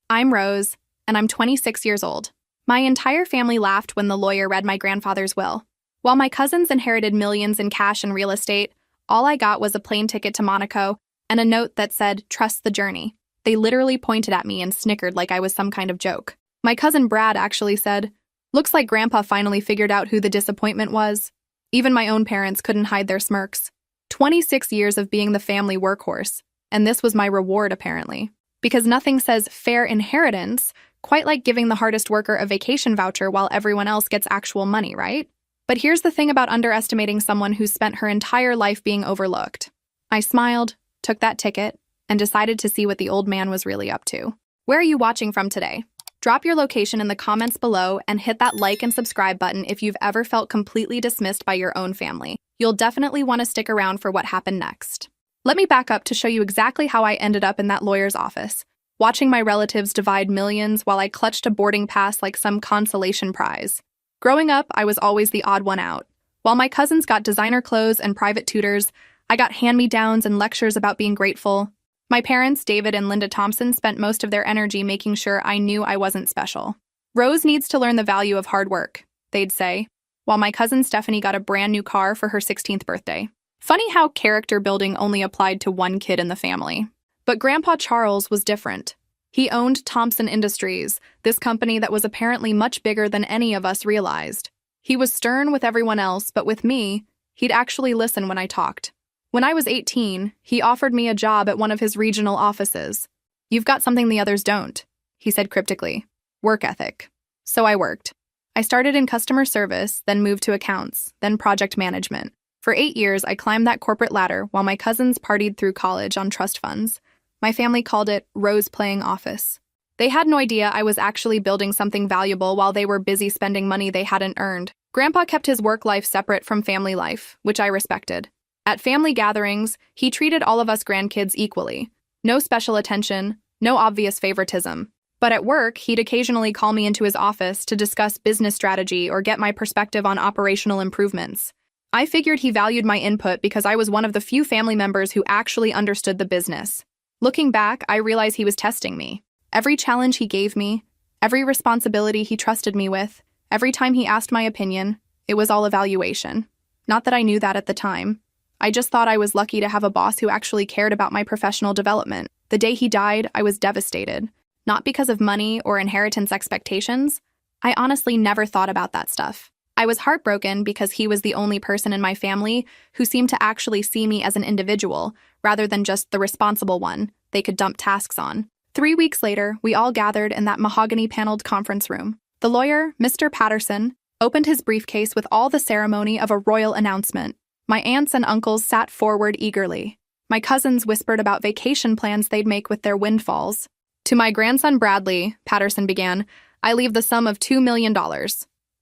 I'm Rose, and I'm 26 years old. My entire family laughed when the lawyer read my grandfather's will. While my cousins inherited millions in cash and real estate, all I got was a plane ticket to Monaco and a note that said, "Trust the journey." They literally pointed at me and snickered like I was some kind of joke. My cousin Brad actually said, "Looks like Grandpa finally figured out who the disappointment was." Even my own parents couldn't hide their smirks. 26 years of being the family workhorse, and this was my reward apparently. Because nothing says fair inheritance quite like giving the hardest worker a vacation voucher while everyone else gets actual money, right? But here's the thing about underestimating someone who's spent her entire life being overlooked. I smiled, took that ticket, and decided to see what the old man was really up to. Where are you watching from today? Drop your location in the comments below and hit that like and subscribe button if you've ever felt completely dismissed by your own family. You'll definitely want to stick around for what happened next. Let me back up to show you exactly how I ended up in that lawyer's office, watching my relatives divide millions while I clutched a boarding pass like some consolation prize. Growing up, I was always the odd one out. While my cousins got designer clothes and private tutors, I got hand-me-downs and lectures about being grateful. My parents, David and Linda Thompson, spent most of their energy making sure I knew I wasn't special. Rose needs to learn the value of hard work, they'd say, while my cousin Stephanie got a brand new car for her 16th birthday. Funny how character building only applied to one kid in the family. But Grandpa Charles was different. He owned Thompson Industries, this company that was apparently much bigger than any of us realized. He was stern with everyone else, but with me, he'd actually listen when I talked. When I was 18, he offered me a job at one of his regional offices. "You've got something the others don't," he said cryptically. "Work ethic." So I worked. I started in customer service, then moved to accounts, then project management. For 8 years, I climbed that corporate ladder while my cousins partied through college on trust funds. My family called it role-playing office. They had no idea I was actually building something valuable while they were busy spending money they hadn't earned. Grandpa kept his work life separate from family life, which I respected. At family gatherings, he treated all of us grandkids equally. No special attention, no obvious favoritism. But at work, he'd occasionally call me into his office to discuss business strategy or get my perspective on operational improvements. I figured he valued my input because I was one of the few family members who actually understood the business. Looking back, I realize he was testing me. Every challenge he gave me, every responsibility he trusted me with, every time he asked my opinion, it was all evaluation. Not that I knew that at the time. I just thought I was lucky to have a boss who actually cared about my professional development. The day he died, I was devastated. Not because of money or inheritance expectations. I honestly never thought about that stuff. I was heartbroken because he was the only person in my family who seemed to actually see me as an individual, rather than just the responsible one they could dump tasks on. 3 weeks later, we all gathered in that mahogany-paneled conference room. The lawyer, Mr. Patterson, opened his briefcase with all the ceremony of a royal announcement. My aunts and uncles sat forward eagerly. My cousins whispered about vacation plans they'd make with their windfalls. "To my grandson Bradley," Patterson began, "I leave the sum of $2 million.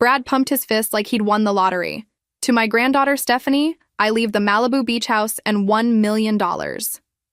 Brad pumped his fist like he'd won the lottery. "To my granddaughter Stephanie, I leave the Malibu beach house and $1 million.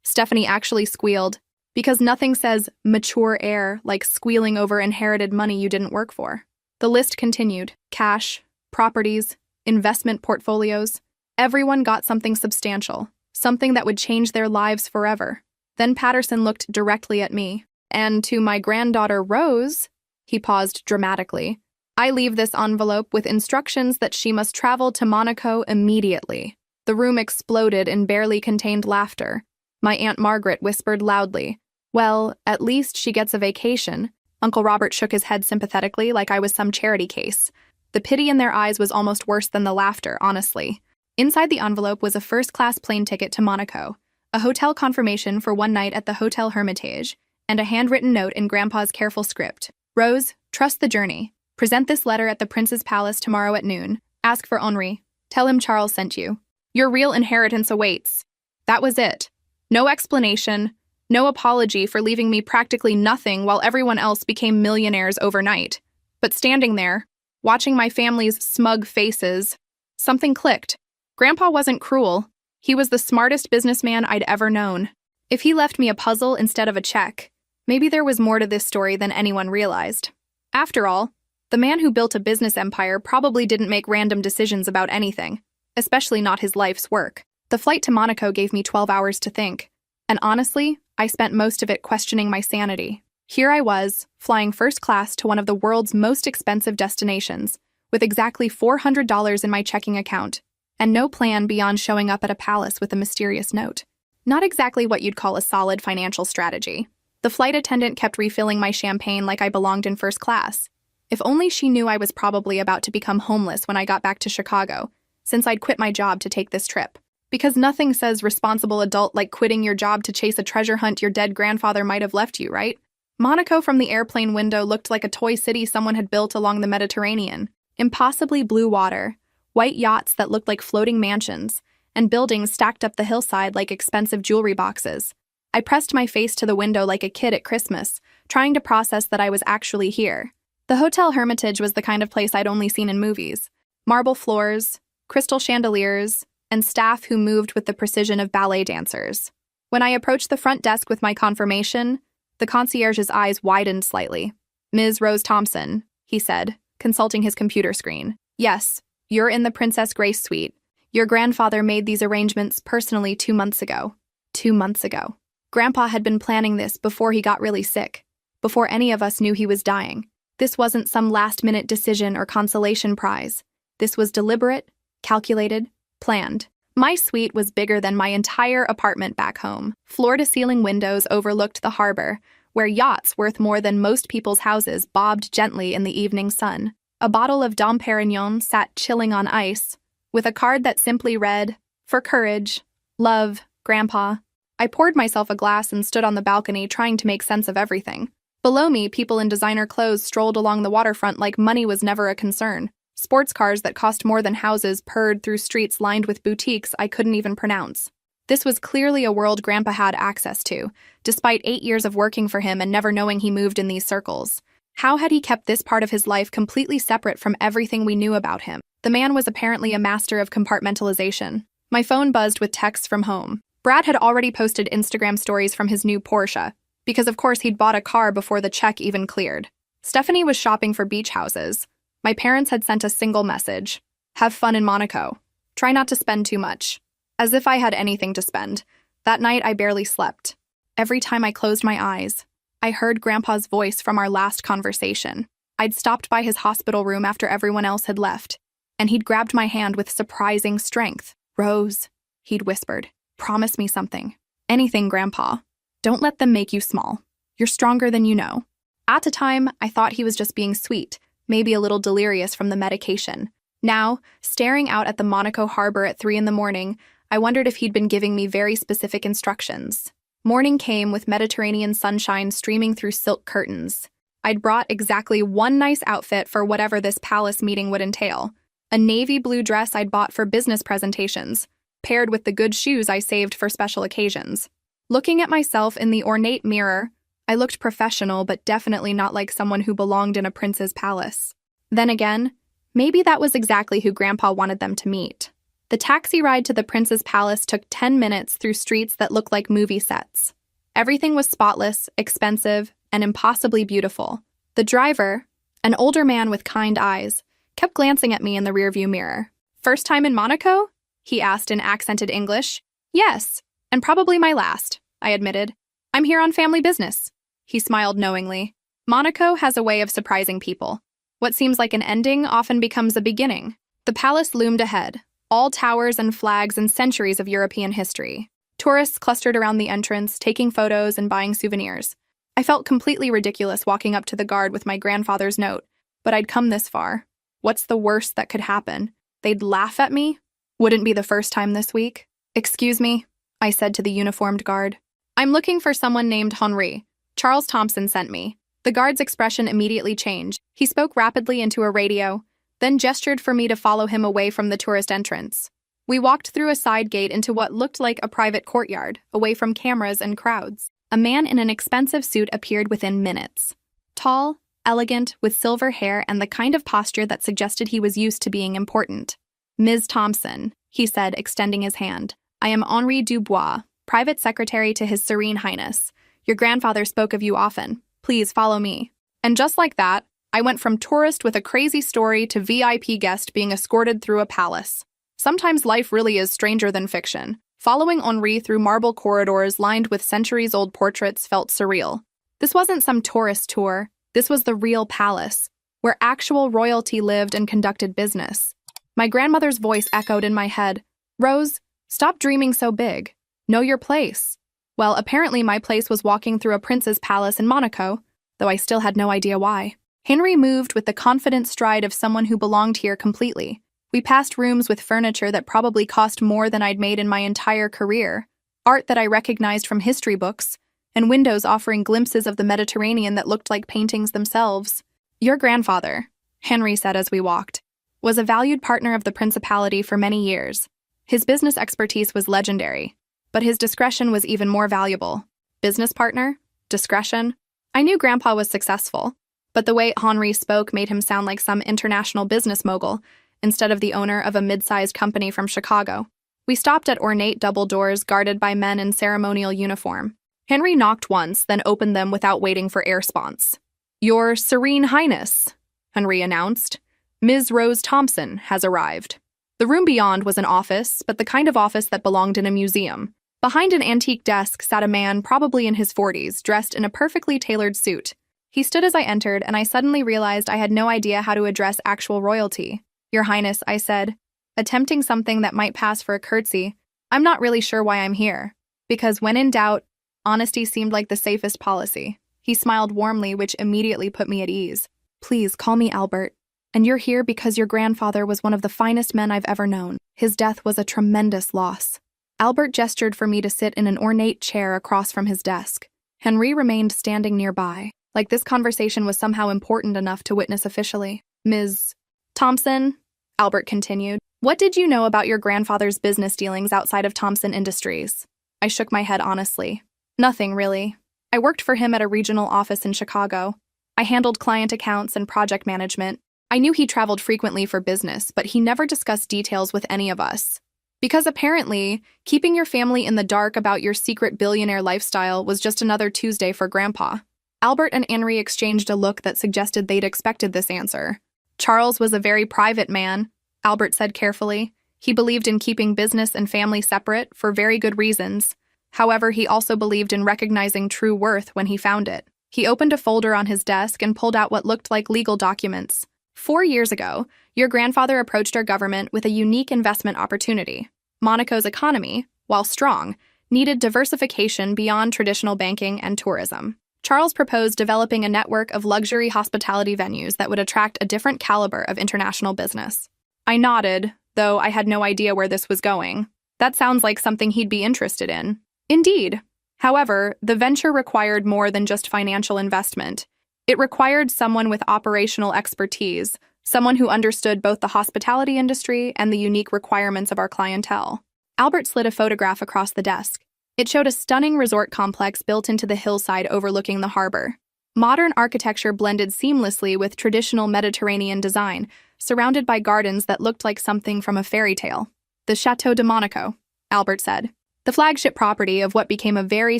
Stephanie actually squealed, because nothing says mature heir like squealing over inherited money you didn't work for. The list continued. Cash, properties, investment portfolios. Everyone got something substantial, something that would change their lives forever. Then Patterson looked directly at me. "And to my granddaughter Rose," he paused dramatically, "I leave this envelope with instructions that she must travel to Monaco immediately." The room exploded in barely contained laughter. My Aunt Margaret whispered loudly, "Well, at least she gets a vacation." Uncle Robert shook his head sympathetically like I was some charity case. The pity in their eyes was almost worse than the laughter, honestly. Inside the envelope was a first-class plane ticket to Monaco, a hotel confirmation for one night at the Hotel Hermitage, and a handwritten note in Grandpa's careful script. "Rose, trust the journey. Present this letter at the Prince's Palace tomorrow at noon. Ask for Henri. Tell him Charles sent you. Your real inheritance awaits." That was it. No explanation, no apology for leaving me practically nothing while everyone else became millionaires overnight. But standing there, watching my family's smug faces, something clicked. Grandpa wasn't cruel. He was the smartest businessman I'd ever known. If he left me a puzzle instead of a check, maybe there was more to this story than anyone realized. After all, the man who built a business empire probably didn't make random decisions about anything, especially not his life's work. The flight to Monaco gave me 12 hours to think, and honestly, I spent most of it questioning my sanity. Here I was, flying first class to one of the world's most expensive destinations, with exactly $400 in my checking account, and no plan beyond showing up at a palace with a mysterious note. Not exactly what you'd call a solid financial strategy. The flight attendant kept refilling my champagne like I belonged in first class. If only she knew I was probably about to become homeless when I got back to Chicago, since I'd quit my job to take this trip. Because nothing says responsible adult like quitting your job to chase a treasure hunt your dead grandfather might have left you, right? Monaco from the airplane window looked like a toy city someone had built along the Mediterranean. Impossibly blue water, white yachts that looked like floating mansions, and buildings stacked up the hillside like expensive jewelry boxes. I pressed my face to the window like a kid at Christmas, trying to process that I was actually here. The Hotel Hermitage was the kind of place I'd only seen in movies. Marble floors, crystal chandeliers, and staff who moved with the precision of ballet dancers. When I approached the front desk with my confirmation, the concierge's eyes widened slightly. "Ms. Rose Thompson," he said, consulting his computer screen. "Yes, you're in the Princess Grace suite. Your grandfather made these arrangements personally 2 months ago." 2 months ago. Grandpa had been planning this before he got really sick, before any of us knew he was dying. This wasn't some last-minute decision or consolation prize. This was deliberate, calculated, planned. My suite was bigger than my entire apartment back home. Floor-to-ceiling windows overlooked the harbor, where yachts worth more than most people's houses bobbed gently in the evening sun. A bottle of Dom Perignon sat chilling on ice, with a card that simply read, "For courage, love, Grandpa." I poured myself a glass and stood on the balcony trying to make sense of everything. Below me, people in designer clothes strolled along the waterfront like money was never a concern. Sports cars that cost more than houses purred through streets lined with boutiques I couldn't even pronounce. This was clearly a world Grandpa had access to, despite 8 years of working for him and never knowing he moved in these circles. How had he kept this part of his life completely separate from everything we knew about him? The man was apparently a master of compartmentalization. My phone buzzed with texts from home. Brad had already posted Instagram stories from his new Porsche, because of course he'd bought a car before the check even cleared. Stephanie was shopping for beach houses. My parents had sent a single message: "Have fun in Monaco. Try not to spend too much." As if I had anything to spend. That night I barely slept. Every time I closed my eyes, I heard Grandpa's voice from our last conversation. I'd stopped by his hospital room after everyone else had left, and he'd grabbed my hand with surprising strength. "Rose," he'd whispered, "promise me something. Anything, Grandpa. Don't let them make you small. You're stronger than you know." At the time, I thought he was just being sweet, maybe a little delirious from the medication. Now, staring out at the Monaco harbor at 3 a.m, I wondered if he'd been giving me very specific instructions. Morning came with Mediterranean sunshine streaming through silk curtains. I'd brought exactly one nice outfit for whatever this palace meeting would entail. A navy blue dress I'd bought for business presentations, paired with the good shoes I saved for special occasions. Looking at myself in the ornate mirror, I looked professional but definitely not like someone who belonged in a prince's palace. Then again, maybe that was exactly who Grandpa wanted them to meet. The taxi ride to the prince's palace took 10 minutes through streets that looked like movie sets. Everything was spotless, expensive, and impossibly beautiful. The driver, an older man with kind eyes, kept glancing at me in the rearview mirror. "First time in Monaco?" he asked in accented English. "Yes, and probably my last," I admitted. "I'm here on family business." He smiled knowingly. Monaco has a way of surprising people. What seems like an ending often becomes a beginning. The palace loomed ahead, all towers and flags and centuries of European history. Tourists clustered around the entrance, taking photos and buying souvenirs. I felt completely ridiculous walking up to the guard with my grandfather's note, but I'd come this far. What's the worst that could happen? They'd laugh at me? Wouldn't be the first time this week. "Excuse me," I said to the uniformed guard. "I'm looking for someone named Henri. Charles Thompson sent me." The guard's expression immediately changed. He spoke rapidly into a radio, then gestured for me to follow him away from the tourist entrance. We walked through a side gate into what looked like a private courtyard, away from cameras and crowds. A man in an expensive suit appeared within minutes. Tall, elegant, with silver hair and the kind of posture that suggested he was used to being important. "Ms. Thompson," he said, extending his hand. "I am Henri Dubois, private secretary to His Serene Highness. Your grandfather spoke of you often. Please follow me." And just like that, I went from tourist with a crazy story to VIP guest being escorted through a palace. Sometimes life really is stranger than fiction. Following Henri through marble corridors lined with centuries-old portraits felt surreal. This wasn't some tourist tour. This was the real palace, where actual royalty lived and conducted business. My grandmother's voice echoed in my head. Rose, stop dreaming so big. Know your place. Well, apparently my place was walking through a prince's palace in Monaco, though I still had no idea why. Henry moved with the confident stride of someone who belonged here completely. We passed rooms with furniture that probably cost more than I'd made in my entire career, art that I recognized from history books, and windows offering glimpses of the Mediterranean that looked like paintings themselves. Your grandfather, Henry said as we walked, was a valued partner of the principality for many years. His business expertise was legendary, but his discretion was even more valuable. Business partner? Discretion? I knew Grandpa was successful, but the way Henri spoke made him sound like some international business mogul instead of the owner of a mid-sized company from Chicago. We stopped at ornate double doors guarded by men in ceremonial uniform. Henry knocked once, then opened them without waiting for a response. Your Serene Highness, Henry announced. Ms. Rose Thompson has arrived. The room beyond was an office, but the kind of office that belonged in a museum. Behind an antique desk sat a man probably in his 40s, dressed in a perfectly tailored suit. He stood as I entered, and I suddenly realized I had no idea how to address actual royalty. Your Highness, I said, attempting something that might pass for a curtsy. I'm not really sure why I'm here. Because when in doubt, honesty seemed like the safest policy. He smiled warmly, which immediately put me at ease. Please, call me Albert. And you're here because your grandfather was one of the finest men I've ever known. His death was a tremendous loss. Albert gestured for me to sit in an ornate chair across from his desk. Henry remained standing nearby, like this conversation was somehow important enough to witness officially. Ms. Thompson, Albert continued, what did you know about your grandfather's business dealings outside of Thompson Industries? I shook my head honestly. Nothing, really. I worked for him at a regional office in Chicago. I handled client accounts and project management. I knew he traveled frequently for business, but he never discussed details with any of us. Because apparently, keeping your family in the dark about your secret billionaire lifestyle was just another Tuesday for Grandpa. Albert and Henry exchanged a look that suggested they'd expected this answer. Charles was a very private man, Albert said carefully. He believed in keeping business and family separate for very good reasons. However, he also believed in recognizing true worth when he found it. He opened a folder on his desk and pulled out what looked like legal documents. 4 years ago, your grandfather approached our government with a unique investment opportunity. Monaco's economy, while strong, needed diversification beyond traditional banking and tourism. Charles proposed developing a network of luxury hospitality venues that would attract a different caliber of international business. I nodded, though I had no idea where this was going. That sounds like something he'd be interested in. Indeed. However, the venture required more than just financial investment. It required someone with operational expertise, someone who understood both the hospitality industry and the unique requirements of our clientele. Albert slid a photograph across the desk. It showed a stunning resort complex built into the hillside overlooking the harbor. Modern architecture blended seamlessly with traditional Mediterranean design, surrounded by gardens that looked like something from a fairy tale. The Château de Monaco, Albert said. The flagship property of what became a very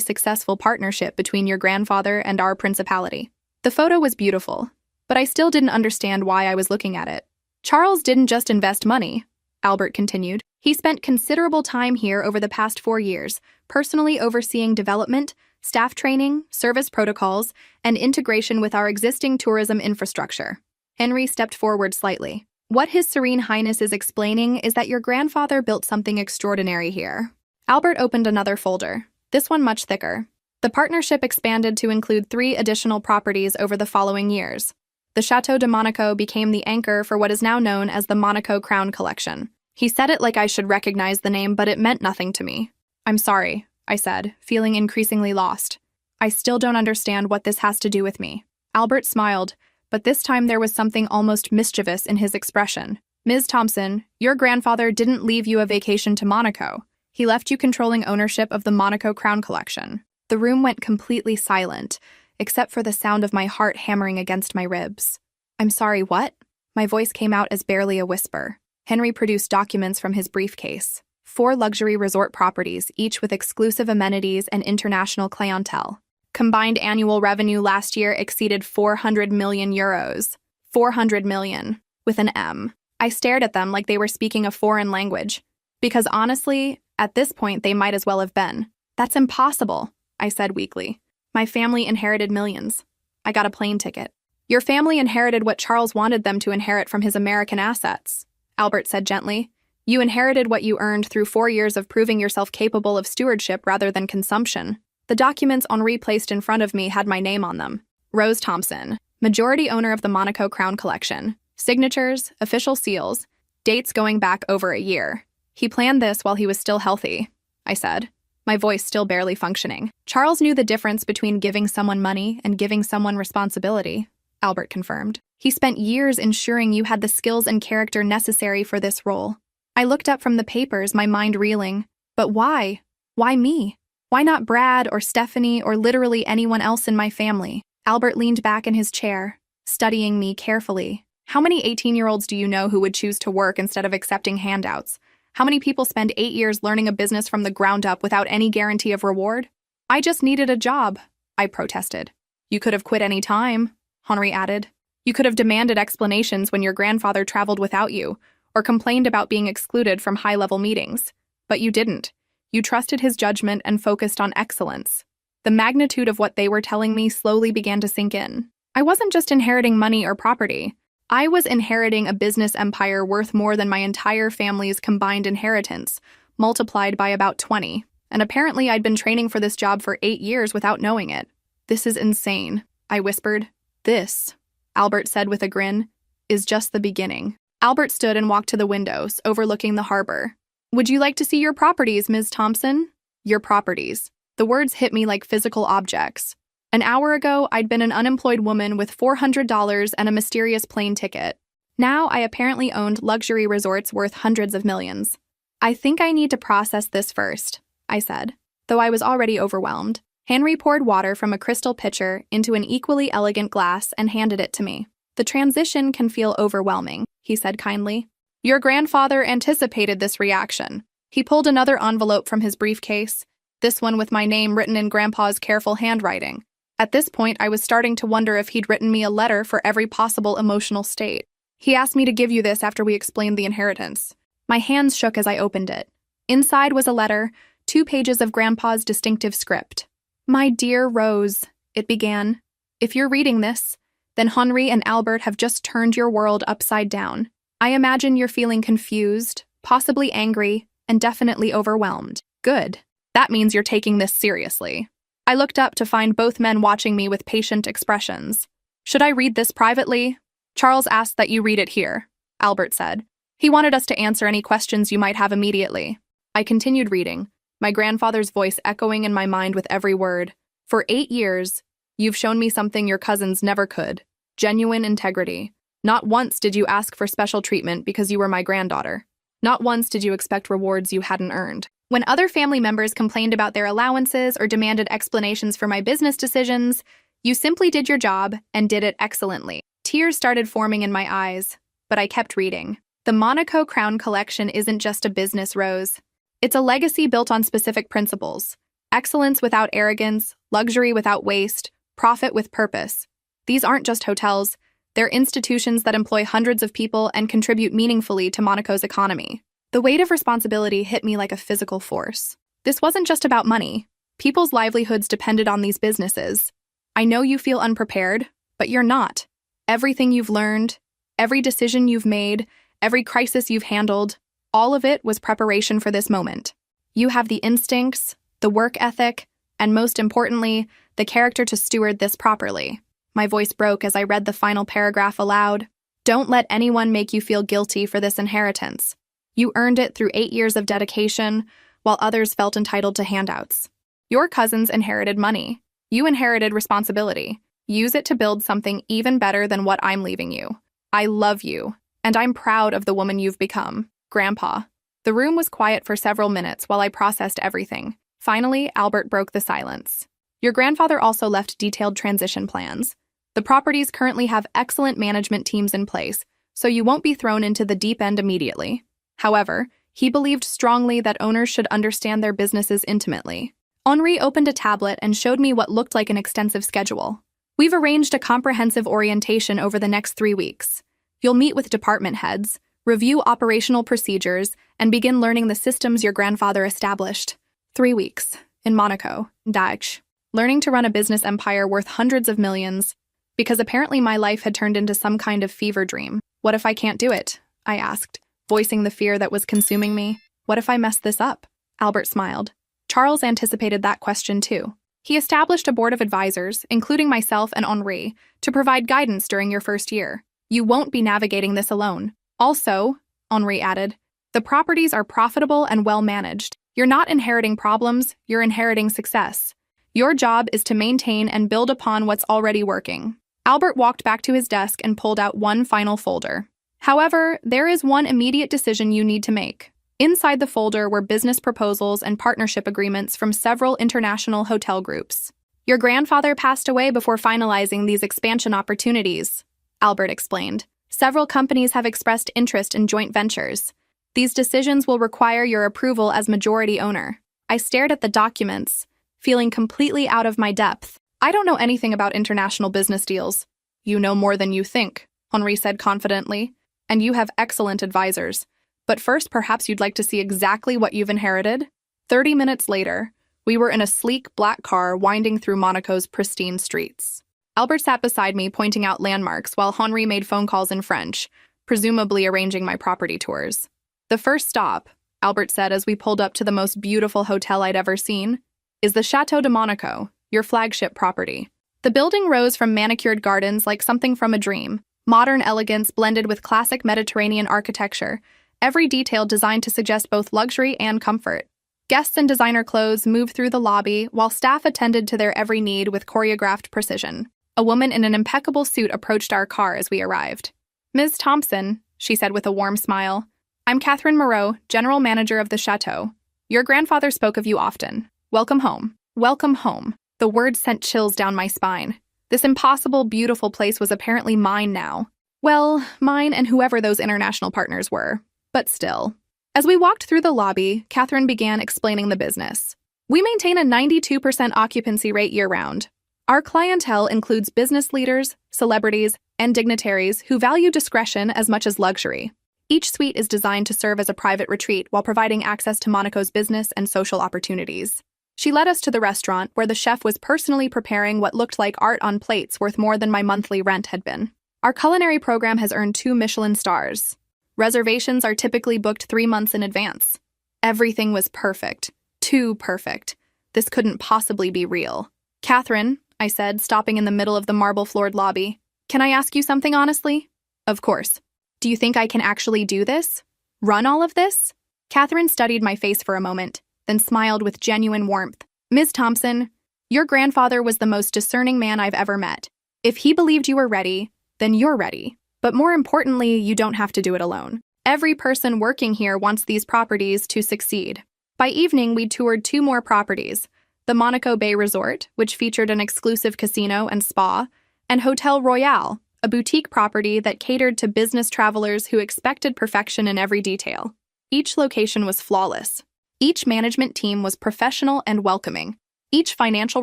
successful partnership between your grandfather and our principality. The photo was beautiful, but I still didn't understand why I was looking at it. Charles didn't just invest money, Albert continued. He spent considerable time here over the past 4 years, personally overseeing development, staff training, service protocols, and integration with our existing tourism infrastructure. Henry stepped forward slightly. What His Serene Highness is explaining is that your grandfather built something extraordinary here. Albert opened another folder, this one much thicker. The partnership expanded to include 3 additional properties over the following years. The Château de Monaco became the anchor for what is now known as the Monaco Crown Collection. He said it like I should recognize the name, but it meant nothing to me. I'm sorry, I said, feeling increasingly lost. I still don't understand what this has to do with me. Albert smiled, but this time there was something almost mischievous in his expression. Ms. Thompson, your grandfather didn't leave you a vacation to Monaco. He left you controlling ownership of the Monaco Crown Collection. The room went completely silent, except for the sound of my heart hammering against my ribs. I'm sorry, what? My voice came out as barely a whisper. Henry produced documents from his briefcase. 4 luxury resort properties, each with exclusive amenities and international clientele. Combined annual revenue last year exceeded 400 million euros. 400 million, with an M. I stared at them like they were speaking a foreign language. Because honestly, at this point they might as well have been. That's impossible, I said weakly. My family inherited millions. I got a plane ticket. Your family inherited what Charles wanted them to inherit from his American assets, Albert said gently. You inherited what you earned through 4 years of proving yourself capable of stewardship rather than consumption. The documents Henri placed in front of me had my name on them. Rose Thompson, majority owner of the Monaco Crown Collection. Signatures, official seals, dates going back over a year. He planned this while he was still healthy, I said, my voice still barely functioning. Charles knew the difference between giving someone money and giving someone responsibility, Albert confirmed. He spent years ensuring you had the skills and character necessary for this role. I looked up from the papers, my mind reeling. But why? Why me? Why not Brad or Stephanie or literally anyone else in my family? Albert leaned back in his chair, studying me carefully. How many 18-year-olds do you know who would choose to work instead of accepting handouts? How many people spend 8 years learning a business from the ground up without any guarantee of reward? I just needed a job, I protested. You could have quit any time, Henri added. You could have demanded explanations when your grandfather traveled without you, or complained about being excluded from high-level meetings. But you didn't. You trusted his judgment and focused on excellence. The magnitude of what they were telling me slowly began to sink in. I wasn't just inheriting money or property. I was inheriting a business empire worth more than my entire family's combined inheritance, multiplied by about 20. And apparently I'd been training for this job for 8 years without knowing it. This is insane, I whispered. This, Albert said with a grin, is just the beginning. Albert stood and walked to the windows, overlooking the harbor. Would you like to see your properties, Ms. Thompson? Your properties. The words hit me like physical objects. An hour ago, I'd been an unemployed woman with $400 and a mysterious plane ticket. Now I apparently owned luxury resorts worth hundreds of millions. I think I need to process this first, I said, though I was already overwhelmed. Henry poured water from a crystal pitcher into an equally elegant glass and handed it to me. The transition can feel overwhelming, he said kindly. Your grandfather anticipated this reaction. He pulled another envelope from his briefcase, this one with my name written in Grandpa's careful handwriting. At this point, I was starting to wonder if he'd written me a letter for every possible emotional state. He asked me to give you this after we explained the inheritance. My hands shook as I opened it. Inside was a letter, 2 pages of Grandpa's distinctive script. My dear Rose, it began. If you're reading this, then Henri and Albert have just turned your world upside down. I imagine you're feeling confused, possibly angry, and definitely overwhelmed. Good. That means you're taking this seriously. I looked up to find both men watching me with patient expressions. Should I read this privately? Charles asked that you read it here, Albert said. He wanted us to answer any questions you might have immediately. I continued reading, my grandfather's voice echoing in my mind with every word. For 8 years, you've shown me something your cousins never could. Genuine integrity. Not once did you ask for special treatment because you were my granddaughter. Not once did you expect rewards you hadn't earned. When other family members complained about their allowances or demanded explanations for my business decisions, you simply did your job and did it excellently. Tears started forming in my eyes, but I kept reading. The Monaco Crown Collection isn't just a business, Rose. It's a legacy built on specific principles. Excellence without arrogance, luxury without waste, profit with purpose. These aren't just hotels. They're institutions that employ hundreds of people and contribute meaningfully to Monaco's economy. The weight of responsibility hit me like a physical force. This wasn't just about money. People's livelihoods depended on these businesses. I know you feel unprepared, but you're not. Everything you've learned, every decision you've made, every crisis you've handled, all of it was preparation for this moment. You have the instincts, the work ethic, and most importantly, the character to steward this properly. My voice broke as I read the final paragraph aloud. Don't let anyone make you feel guilty for this inheritance. You earned it through 8 years of dedication, while others felt entitled to handouts. Your cousins inherited money. You inherited responsibility. Use it to build something even better than what I'm leaving you. I love you, and I'm proud of the woman you've become, Grandpa. The room was quiet for several minutes while I processed everything. Finally, Albert broke the silence. Your grandfather also left detailed transition plans. The properties currently have excellent management teams in place, so you won't be thrown into the deep end immediately. However, he believed strongly that owners should understand their businesses intimately. Henri opened a tablet and showed me what looked like an extensive schedule. We've arranged a comprehensive orientation over the next 3 weeks. You'll meet with department heads, review operational procedures, and begin learning the systems your grandfather established. 3 weeks. In Monaco. Daesh. learning to run a business empire worth hundreds of millions, because apparently my life had turned into some kind of fever dream. What if I can't do it? I asked, voicing the fear that was consuming me. What if I mess this up? Albert smiled. Charles anticipated that question too. He established a board of advisors, including myself and Henri, to provide guidance during your first year. You won't be navigating this alone. Also, Henri added, the properties are profitable and well managed. You're not inheriting problems, you're inheriting success. Your job is to maintain and build upon what's already working. Albert walked back to his desk and pulled out one final folder. However, there is one immediate decision you need to make. Inside the folder were business proposals and partnership agreements from several international hotel groups. Your grandfather passed away before finalizing these expansion opportunities, Albert explained. Several companies have expressed interest in joint ventures. These decisions will require your approval as majority owner. I stared at the documents, feeling completely out of my depth. I don't know anything about international business deals. You know more than you think, Henri said confidently, and you have excellent advisors. But first, perhaps you'd like to see exactly what you've inherited? 30 minutes later, we were in a sleek black car winding through Monaco's pristine streets. Albert sat beside me, pointing out landmarks, while Henri made phone calls in French, presumably arranging my property tours. The first stop, Albert said as we pulled up to the most beautiful hotel I'd ever seen, is the Chateau de Monaco, your flagship property. The building rose from manicured gardens like something from a dream, modern elegance blended with classic Mediterranean architecture, every detail designed to suggest both luxury and comfort. Guests in designer clothes moved through the lobby, while staff attended to their every need with choreographed precision. A woman in an impeccable suit approached our car as we arrived. Ms. Thompson, she said with a warm smile, I'm Catherine Moreau, general manager of the chateau. Your grandfather spoke of you often. Welcome home. Welcome home. The words sent chills down my spine. This impossible, beautiful place was apparently mine now. Well, mine and whoever those international partners were. But still. As we walked through the lobby, Catherine began explaining the business. We maintain a 92% occupancy rate year-round. Our clientele includes business leaders, celebrities, and dignitaries who value discretion as much as luxury. Each suite is designed to serve as a private retreat while providing access to Monaco's business and social opportunities. She led us to the restaurant where the chef was personally preparing what looked like art on plates worth more than my monthly rent had been. Our culinary program has earned 2 Michelin stars. Reservations are typically booked 3 months in advance. Everything was perfect. Too perfect. This couldn't possibly be real. Catherine, I said, stopping in the middle of the marble-floored lobby, can I ask you something honestly? Of course. Do you think I can actually do this? Run all of this? Catherine studied my face for a moment, then smiled with genuine warmth. Ms. Thompson, your grandfather was the most discerning man I've ever met. If he believed you were ready, then you're ready. But more importantly, you don't have to do it alone. Every person working here wants these properties to succeed. By evening, we toured 2 more properties, the Monaco Bay Resort, which featured an exclusive casino and spa, and Hotel Royale, a boutique property that catered to business travelers who expected perfection in every detail. Each location was flawless. Each management team was professional and welcoming. Each financial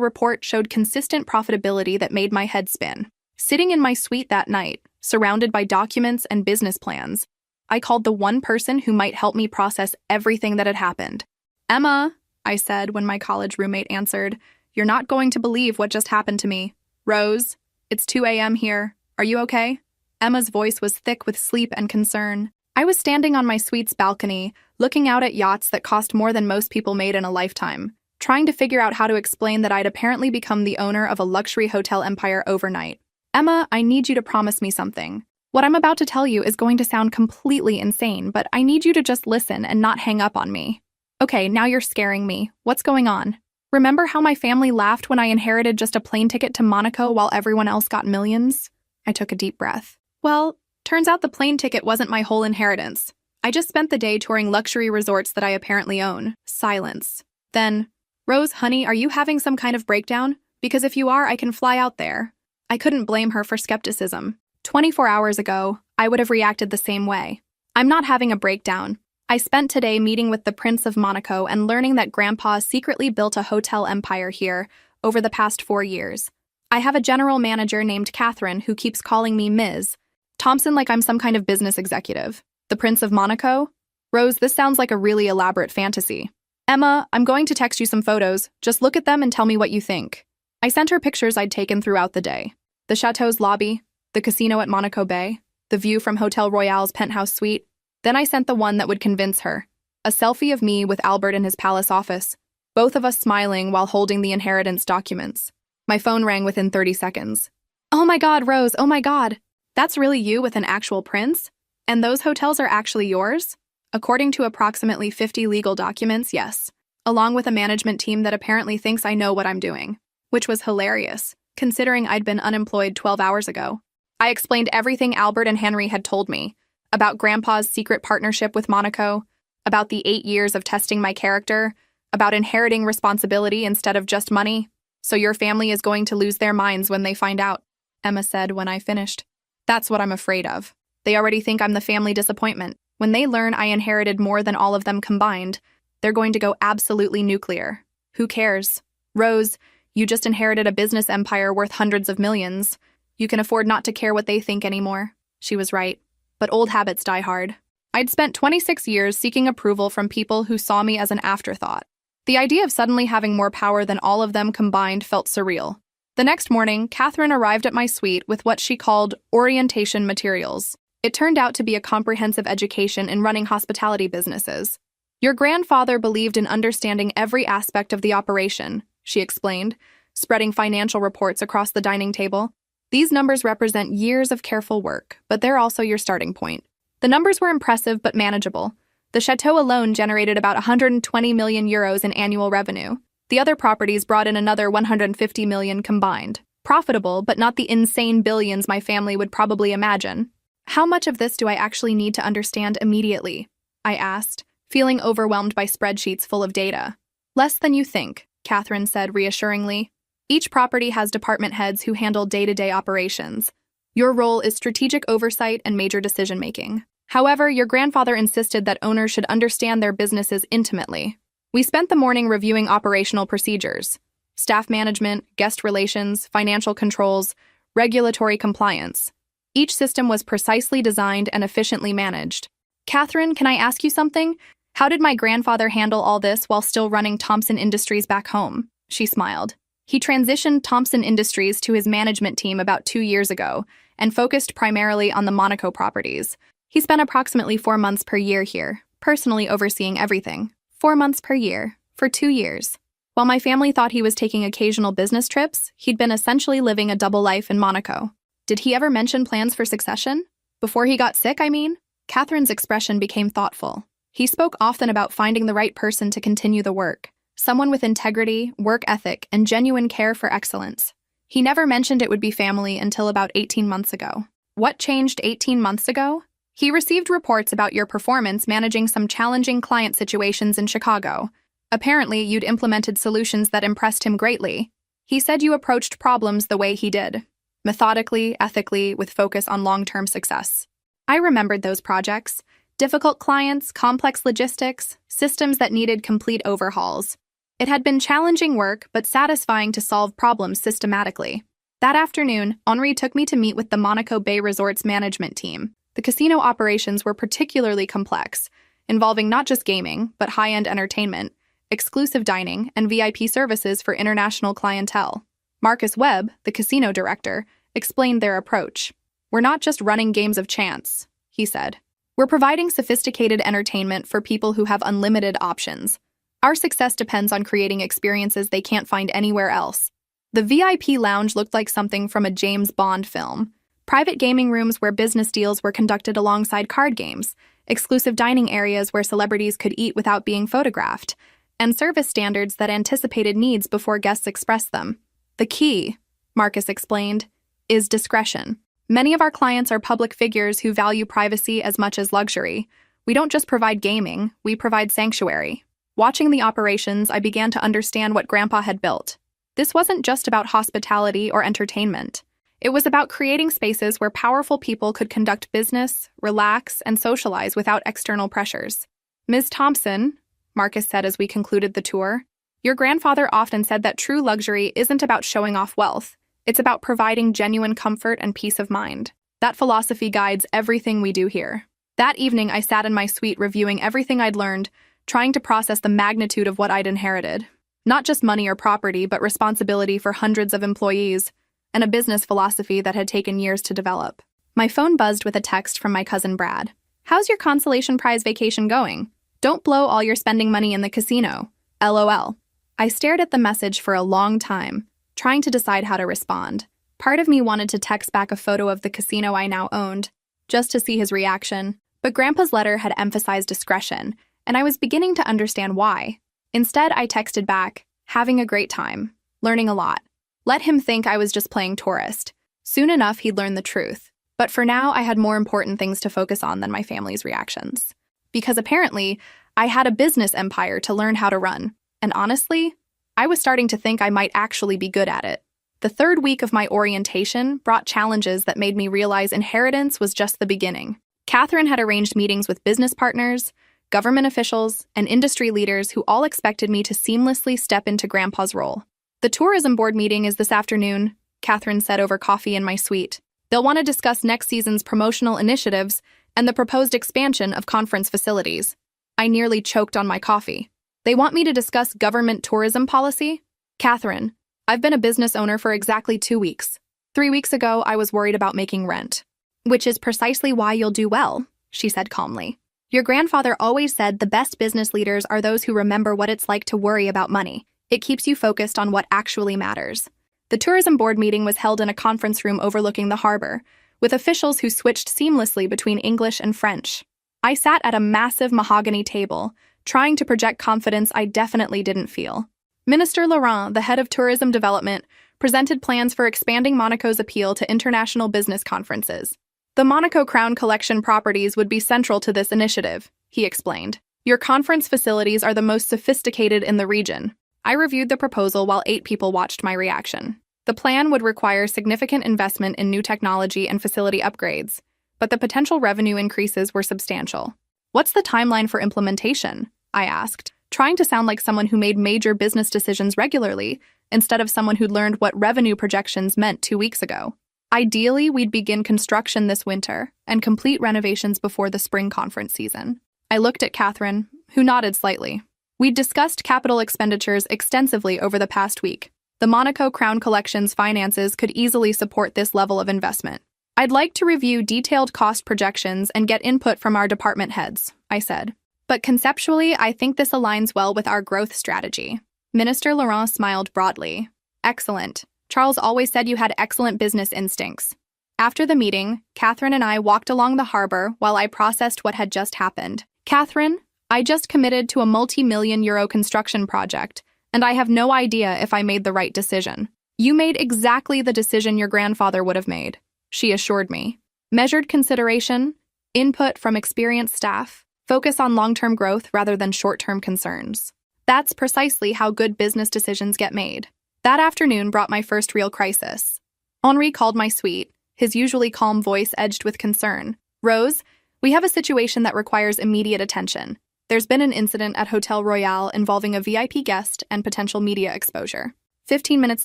report showed consistent profitability that made my head spin. Sitting in my suite that night, surrounded by documents and business plans, I called the one person who might help me process everything that had happened. Emma, I said when my college roommate answered, you're not going to believe what just happened to me. Rose, it's 2 a.m. here. Are you okay? Emma's voice was thick with sleep and concern. I was standing on my suite's balcony, looking out at yachts that cost more than most people made in a lifetime, trying to figure out how to explain that I'd apparently become the owner of a luxury hotel empire overnight. Emma, I need you to promise me something. What I'm about to tell you is going to sound completely insane, but I need you to just listen and not hang up on me. Okay, now you're scaring me. What's going on? Remember how my family laughed when I inherited just a plane ticket to Monaco while everyone else got millions? I took a deep breath. Well, turns out the plane ticket wasn't my whole inheritance. I just spent the day touring luxury resorts that I apparently own. Silence. Then, Rose, honey, are you having some kind of breakdown? Because if you are, I can fly out there. I couldn't blame her for skepticism. 24 hours ago, I would have reacted the same way. I'm not having a breakdown. I spent today meeting with the Prince of Monaco and learning that Grandpa secretly built a hotel empire here over the past 4 years. I have a general manager named Catherine who keeps calling me Ms. Thompson like I'm some kind of business executive. The Prince of Monaco? Rose, this sounds like a really elaborate fantasy. Emma, I'm going to text you some photos. Just look at them and tell me what you think. I sent her pictures I'd taken throughout the day. The chateau's lobby, the casino at Monaco Bay, the view from Hotel Royale's penthouse suite. Then I sent the one that would convince her. A selfie of me with Albert in his palace office, both of us smiling while holding the inheritance documents. My phone rang within 30 seconds. Oh my God, Rose, oh my God. That's really you with an actual prince? And those hotels are actually yours? According to approximately 50 legal documents, yes. Along with a management team that apparently thinks I know what I'm doing. Which was hilarious, considering I'd been unemployed 12 hours ago. I explained everything Albert and Henry had told me, about Grandpa's secret partnership with Monaco, about the 8 years of testing my character, about inheriting responsibility instead of just money. So your family is going to lose their minds when they find out, Emma said when I finished. That's what I'm afraid of. They already think I'm the family disappointment. When they learn I inherited more than all of them combined, they're going to go absolutely nuclear. Who cares? Rose, you just inherited a business empire worth hundreds of millions. You can afford not to care what they think anymore. She was right. But old habits die hard. I'd spent 26 years seeking approval from people who saw me as an afterthought. The idea of suddenly having more power than all of them combined felt surreal. The next morning, Catherine arrived at my suite with what she called orientation materials. It turned out to be a comprehensive education in running hospitality businesses. Your grandfather believed in understanding every aspect of the operation, she explained, spreading financial reports across the dining table. These numbers represent years of careful work, but they're also your starting point. The numbers were impressive but manageable. The chateau alone generated about 120 million euros in annual revenue. The other properties brought in another 150 million combined. Profitable, but not the insane billions my family would probably imagine. How much of this do I actually need to understand immediately? I asked, feeling overwhelmed by spreadsheets full of data. Less than you think, Catherine said reassuringly. Each property has department heads who handle day-to-day operations. Your role is strategic oversight and major decision-making. However, your grandfather insisted that owners should understand their businesses intimately. We spent the morning reviewing operational procedures, staff management, guest relations, financial controls, regulatory compliance. Each system was precisely designed and efficiently managed. Catherine, can I ask you something? How did my grandfather handle all this while still running Thompson Industries back home? She smiled. He transitioned Thompson Industries to his management team about 2 years ago and focused primarily on the Monaco properties. He spent approximately 4 months per year here, personally overseeing everything. 4 months per year, for 2 years. While my family thought he was taking occasional business trips, he'd been essentially living a double life in Monaco. Did he ever mention plans for succession? Before he got sick, I mean? Catherine's expression became thoughtful. He spoke often about finding the right person to continue the work. Someone with integrity, work ethic, and genuine care for excellence. He never mentioned it would be family until about 18 months ago. What changed 18 months ago? He received reports about your performance managing some challenging client situations in Chicago. Apparently, you'd implemented solutions that impressed him greatly. He said you approached problems the way he did. Methodically, ethically, with focus on long-term success. I remembered those projects. Difficult clients, complex logistics, systems that needed complete overhauls. It had been challenging work, but satisfying to solve problems systematically. That afternoon, Henri took me to meet with the Monaco Bay Resort's management team. The casino operations were particularly complex, involving not just gaming, but high-end entertainment, exclusive dining, and VIP services for international clientele. Marcus Webb, the casino director, explained their approach. We're not just running games of chance, he said. We're providing sophisticated entertainment for people who have unlimited options. Our success depends on creating experiences they can't find anywhere else. The VIP lounge looked like something from a James Bond film. Private gaming rooms where business deals were conducted alongside card games, exclusive dining areas where celebrities could eat without being photographed, and service standards that anticipated needs before guests expressed them. The key, Marcus explained, is discretion. Many of our clients are public figures who value privacy as much as luxury. We don't just provide gaming, we provide sanctuary. Watching the operations, I began to understand what Grandpa had built. This wasn't just about hospitality or entertainment. It was about creating spaces where powerful people could conduct business, relax, and socialize without external pressures. Ms. Thompson, Marcus said as we concluded the tour, your grandfather often said that true luxury isn't about showing off wealth. It's about providing genuine comfort and peace of mind. That philosophy guides everything we do here. That evening, I sat in my suite reviewing everything I'd learned, trying to process the magnitude of what I'd inherited. Not just money or property, but responsibility for hundreds of employees, and a business philosophy that had taken years to develop. My phone buzzed with a text from my cousin Brad. "How's your consolation prize vacation going? Don't blow all your spending money in the casino. LOL." I stared at the message for a long time, trying to decide how to respond. Part of me wanted to text back a photo of the casino I now owned, just to see his reaction, but Grandpa's letter had emphasized discretion, and I was beginning to understand why. Instead, I texted back, "Having a great time, learning a lot." Let him think I was just playing tourist. Soon enough, he'd learn the truth. But for now, I had more important things to focus on than my family's reactions. Because apparently, I had a business empire to learn how to run. And honestly, I was starting to think I might actually be good at it. The third week of my orientation brought challenges that made me realize inheritance was just the beginning. Catherine had arranged meetings with business partners, government officials, and industry leaders who all expected me to seamlessly step into Grandpa's role. "The tourism board meeting is this afternoon," Catherine said over coffee in my suite. "They'll want to discuss next season's promotional initiatives and the proposed expansion of conference facilities." I nearly choked on my coffee. "They want me to discuss government tourism policy?" "Catherine, I've been a business owner for exactly 2 weeks. 3 weeks ago, I was worried about making rent." "Which is precisely why you'll do well," she said calmly. "Your grandfather always said the best business leaders are those who remember what it's like to worry about money. It keeps you focused on what actually matters." The tourism board meeting was held in a conference room overlooking the harbor, with officials who switched seamlessly between English and French. I sat at a massive mahogany table, trying to project confidence I definitely didn't feel. Minister Laurent, the head of tourism development, presented plans for expanding Monaco's appeal to international business conferences. "The Monaco Crown Collection properties would be central to this initiative," he explained. "Your conference facilities are the most sophisticated in the region." I reviewed the proposal while 8 people watched my reaction. The plan would require significant investment in new technology and facility upgrades, but the potential revenue increases were substantial. "What's the timeline for implementation?" I asked, trying to sound like someone who made major business decisions regularly, instead of someone who'd learned what revenue projections meant 2 weeks ago. "Ideally, we'd begin construction this winter and complete renovations before the spring conference season." I looked at Catherine, who nodded slightly. We'd discussed capital expenditures extensively over the past week. The Monaco Crown Collection's finances could easily support this level of investment. "I'd like to review detailed cost projections and get input from our department heads," I said. "But conceptually, I think this aligns well with our growth strategy." Minister Laurent smiled broadly. "Excellent. Charles always said you had excellent business instincts." After the meeting, Catherine and I walked along the harbor while I processed what had just happened. "Catherine, I just committed to a multi-million-euro construction project, and I have no idea if I made the right decision." "You made exactly the decision your grandfather would have made," she assured me. "Measured consideration, input from experienced staff, focus on long-term growth rather than short-term concerns. That's precisely how good business decisions get made." That afternoon brought my first real crisis. Henri called my suite, his usually calm voice edged with concern. "Rose, we have a situation that requires immediate attention. There's been an incident at Hotel Royal involving a VIP guest and potential media exposure." 15 minutes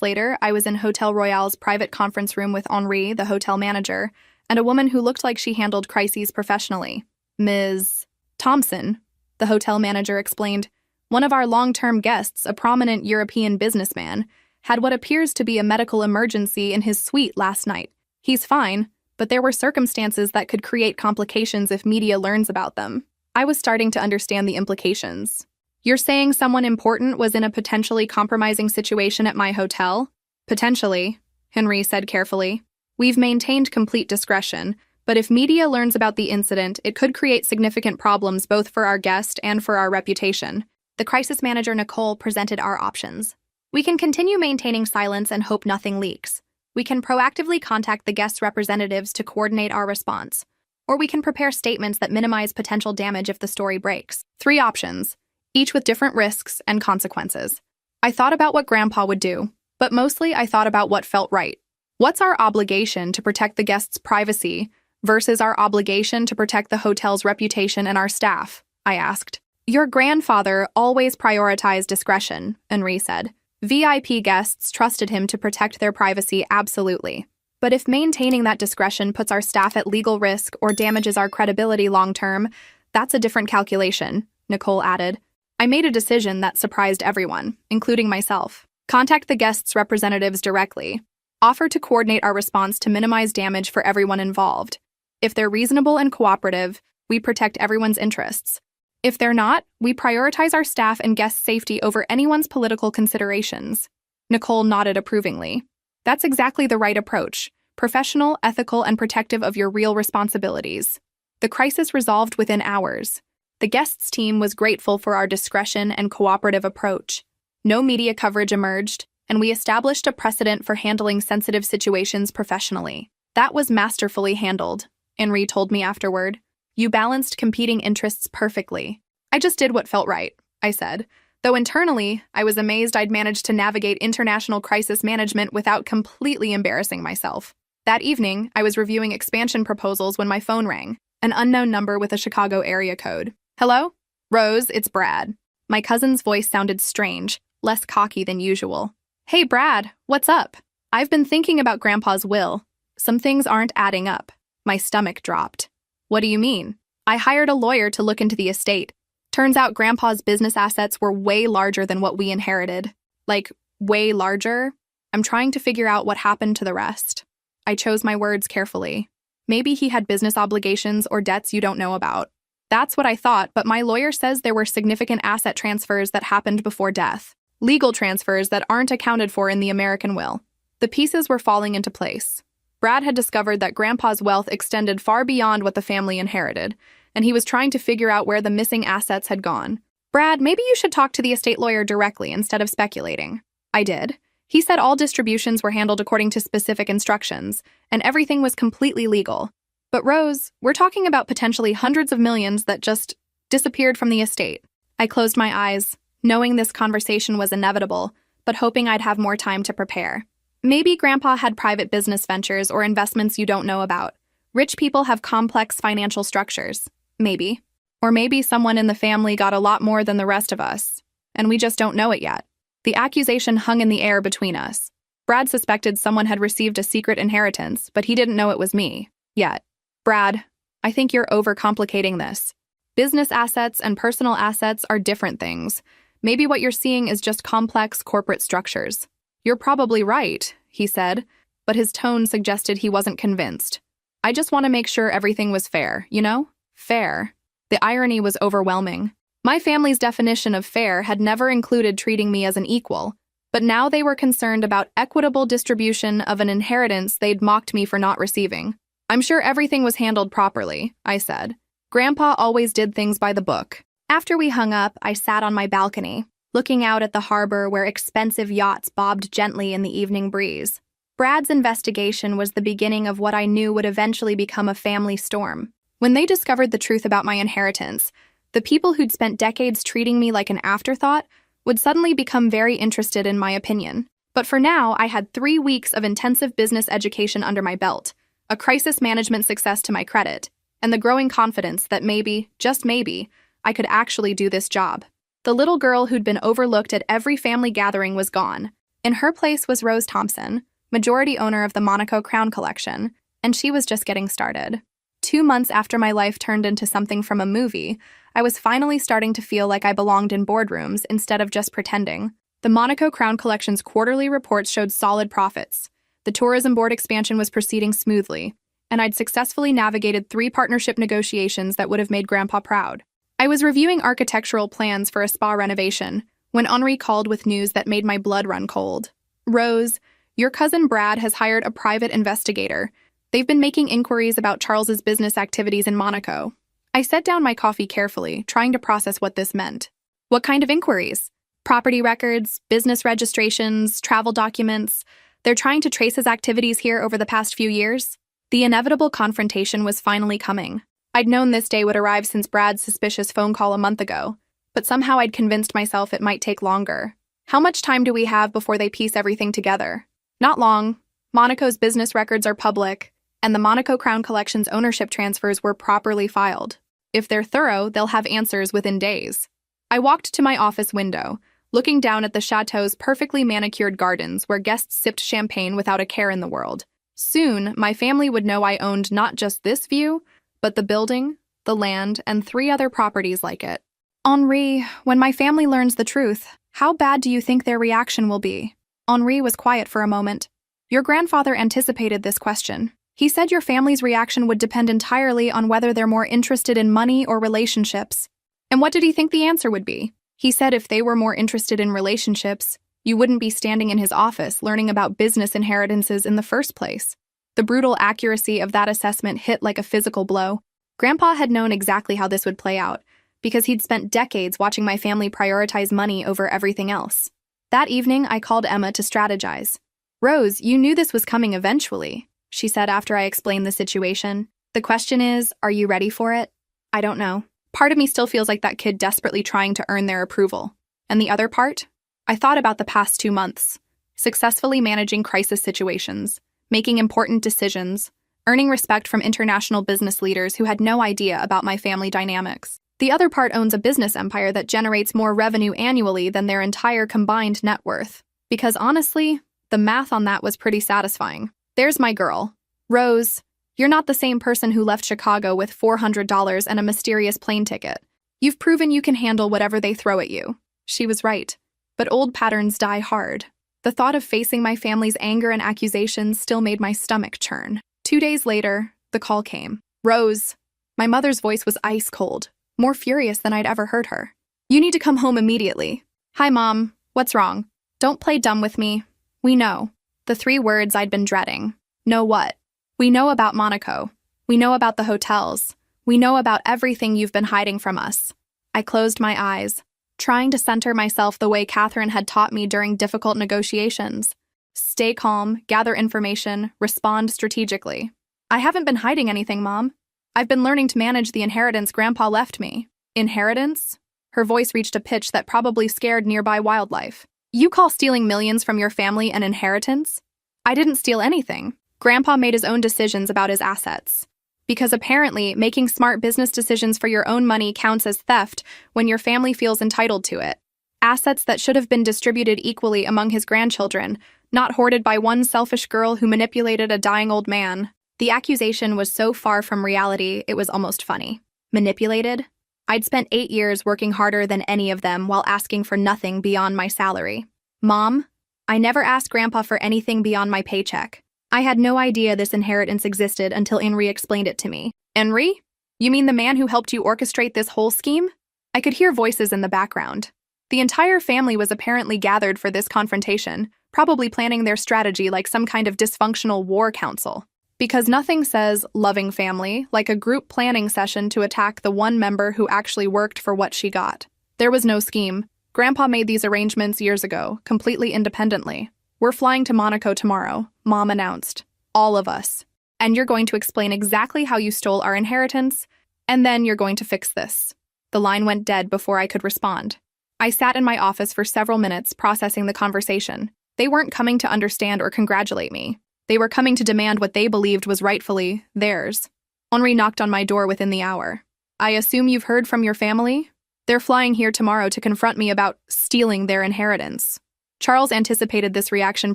later, I was in Hotel Royal's private conference room with Henri, the hotel manager, and a woman who looked like she handled crises professionally. "Ms. Thompson," the hotel manager explained, "one of our long-term guests, a prominent European businessman, had what appears to be a medical emergency in his suite last night. He's fine, but there were circumstances that could create complications if media learns about them." I was starting to understand the implications. "You're saying someone important was in a potentially compromising situation at my hotel?" "Potentially," Henri said carefully. "We've maintained complete discretion, but if media learns about the incident, it could create significant problems both for our guest and for our reputation." The crisis manager, Nicole, presented our options. "We can continue maintaining silence and hope nothing leaks. We can proactively contact the guest's representatives to coordinate our response. Or we can prepare statements that minimize potential damage if the story breaks." 3 options, each with different risks and consequences. I thought about what Grandpa would do, but mostly I thought about what felt right. What's our obligation to protect the guest's privacy versus our obligation to protect the hotel's reputation and our staff? I asked. "Your grandfather always prioritized discretion," Henri said. "VIP guests trusted him to protect their privacy absolutely. But if maintaining that discretion puts our staff at legal risk or damages our credibility long-term, that's a different calculation," Nicole added. I made a decision that surprised everyone, including myself. Contact the guests' representatives directly. Offer to coordinate our response to minimize damage for everyone involved. If they're reasonable and cooperative, we protect everyone's interests. If they're not, we prioritize our staff and guests' safety over anyone's political considerations. Nicole nodded approvingly. That's exactly the right approach. Professional, ethical, and protective of your real responsibilities. The crisis resolved within hours. The guests' team was grateful for our discretion and cooperative approach. No media coverage emerged, and we established a precedent for handling sensitive situations professionally. That was masterfully handled, Henri told me afterward. You balanced competing interests perfectly. I just did what felt right, I said, though internally, I was amazed I'd managed to navigate international crisis management without completely embarrassing myself. That evening, I was reviewing expansion proposals when my phone rang, an unknown number with a Chicago area code. Hello? Rose, it's Brad. My cousin's voice sounded strange, less cocky than usual. Hey, Brad, what's up? I've been thinking about Grandpa's will. Some things aren't adding up. My stomach dropped. What do you mean? I hired a lawyer to look into the estate. Turns out Grandpa's business assets were way larger than what we inherited. Like, way larger? I'm trying to figure out what happened to the rest. I chose my words carefully. Maybe he had business obligations or debts you don't know about. That's what I thought, but my lawyer says there were significant asset transfers that happened before death. Legal transfers that aren't accounted for in the American will. The pieces were falling into place. Brad had discovered that Grandpa's wealth extended far beyond what the family inherited, and he was trying to figure out where the missing assets had gone. Brad, maybe you should talk to the estate lawyer directly instead of speculating. I did. He said all distributions were handled according to specific instructions, and everything was completely legal. But Rose, we're talking about potentially hundreds of millions that just disappeared from the estate. I closed my eyes, knowing this conversation was inevitable, but hoping I'd have more time to prepare. Maybe Grandpa had private business ventures or investments you don't know about. Rich people have complex financial structures. Maybe. Or maybe someone in the family got a lot more than the rest of us, and we just don't know it yet. The accusation hung in the air between us. Brad suspected someone had received a secret inheritance, but he didn't know it was me, yet. Brad, I think you're overcomplicating this. Business assets and personal assets are different things. Maybe what you're seeing is just complex corporate structures. You're probably right, he said, but his tone suggested he wasn't convinced. I just want to make sure everything was fair, you know? Fair. The irony was overwhelming. My family's definition of fair had never included treating me as an equal, but now they were concerned about equitable distribution of an inheritance they'd mocked me for not receiving. I'm sure everything was handled properly, I said. Grandpa always did things by the book. After we hung up, I sat on my balcony, looking out at the harbor where expensive yachts bobbed gently in the evening breeze. Brad's investigation was the beginning of what I knew would eventually become a family storm. When they discovered the truth about my inheritance, the people who'd spent decades treating me like an afterthought would suddenly become very interested in my opinion. But for now, I had 3 weeks of intensive business education under my belt, a crisis management success to my credit, and the growing confidence that maybe, just maybe, I could actually do this job. The little girl who'd been overlooked at every family gathering was gone. In her place was Rose Thompson, majority owner of the Monaco Crown Collection, and she was just getting started. 2 months after my life turned into something from a movie, I was finally starting to feel like I belonged in boardrooms instead of just pretending. The Monaco Crown Collection's quarterly reports showed solid profits. The tourism board expansion was proceeding smoothly, and I'd successfully navigated 3 partnership negotiations that would have made Grandpa proud. I was reviewing architectural plans for a spa renovation when Henri called with news that made my blood run cold. Rose, your cousin Brad has hired a private investigator. They've been making inquiries about Charles's business activities in Monaco. I set down my coffee carefully, trying to process what this meant. What kind of inquiries? Property records, business registrations, travel documents. They're trying to trace his activities here over the past few years. The inevitable confrontation was finally coming. I'd known this day would arrive since Brad's suspicious phone call a month ago, but somehow I'd convinced myself it might take longer. How much time do we have before they piece everything together? Not long. Monaco's business records are public, and the Monaco Crown Collection's ownership transfers were properly filed. If they're thorough, they'll have answers within days. I walked to my office window, looking down at the chateau's perfectly manicured gardens where guests sipped champagne without a care in the world. Soon, my family would know I owned not just this view, but the building, the land, and 3 other properties like it. Henri, when my family learns the truth, how bad do you think their reaction will be? Henri was quiet for a moment. Your grandfather anticipated this question. He said your family's reaction would depend entirely on whether they're more interested in money or relationships. And what did he think the answer would be? He said if they were more interested in relationships, you wouldn't be standing in his office learning about business inheritances in the first place. The brutal accuracy of that assessment hit like a physical blow. Grandpa had known exactly how this would play out, because he'd spent decades watching my family prioritize money over everything else. That evening, I called Emma to strategize. "Rose, you knew this was coming eventually," she said after I explained the situation. "The question is, are you ready for it?" "I don't know. Part of me still feels like that kid desperately trying to earn their approval. And the other part? I thought about the past 2 months. Successfully managing crisis situations, making important decisions, earning respect from international business leaders who had no idea about my family dynamics. The other part owns a business empire that generates more revenue annually than their entire combined net worth. Because honestly, the math on that was pretty satisfying. There's my girl. Rose, you're not the same person who left Chicago with $400 and a mysterious plane ticket. You've proven you can handle whatever they throw at you." She was right. But old patterns die hard. The thought of facing my family's anger and accusations still made my stomach churn. 2 days later, the call came. "Rose." My mother's voice was ice cold, more furious than I'd ever heard her. "You need to come home immediately." "Hi, Mom. What's wrong?" "Don't play dumb with me. We know." The 3 words I'd been dreading. Know what? "We know about Monaco. We know about the hotels. We know about everything you've been hiding from us." I closed my eyes, trying to center myself the way Catherine had taught me during difficult negotiations. Stay calm, gather information, respond strategically. "I haven't been hiding anything, Mom. I've been learning to manage the inheritance Grandpa left me." "Inheritance?" Her voice reached a pitch that probably scared nearby wildlife. "You call stealing millions from your family an inheritance?" "I didn't steal anything. Grandpa made his own decisions about his assets. Because apparently, making smart business decisions for your own money counts as theft when your family feels entitled to it. Assets that should have been distributed equally among his grandchildren, not hoarded by one selfish girl who manipulated a dying old man." The accusation was so far from reality, it was almost funny. Manipulated? I'd spent 8 years working harder than any of them while asking for nothing beyond my salary. "Mom, I never asked Grandpa for anything beyond my paycheck. I had no idea this inheritance existed until Henri explained it to me." "Henri? You mean the man who helped you orchestrate this whole scheme?" I could hear voices in the background. The entire family was apparently gathered for this confrontation, probably planning their strategy like some kind of dysfunctional war council. Because nothing says loving family like a group planning session to attack the one member who actually worked for what she got. There was no scheme. Grandpa made these arrangements years ago, completely independently. "We're flying to Monaco tomorrow," Mom announced. "All of us. And you're going to explain exactly how you stole our inheritance, and then you're going to fix this." The line went dead before I could respond. I sat in my office for several minutes processing the conversation. They weren't coming to understand or congratulate me. They were coming to demand what they believed was rightfully theirs. Henri knocked on my door within the hour. "I assume you've heard from your family? They're flying here tomorrow to confront me about stealing their inheritance." Charles anticipated this reaction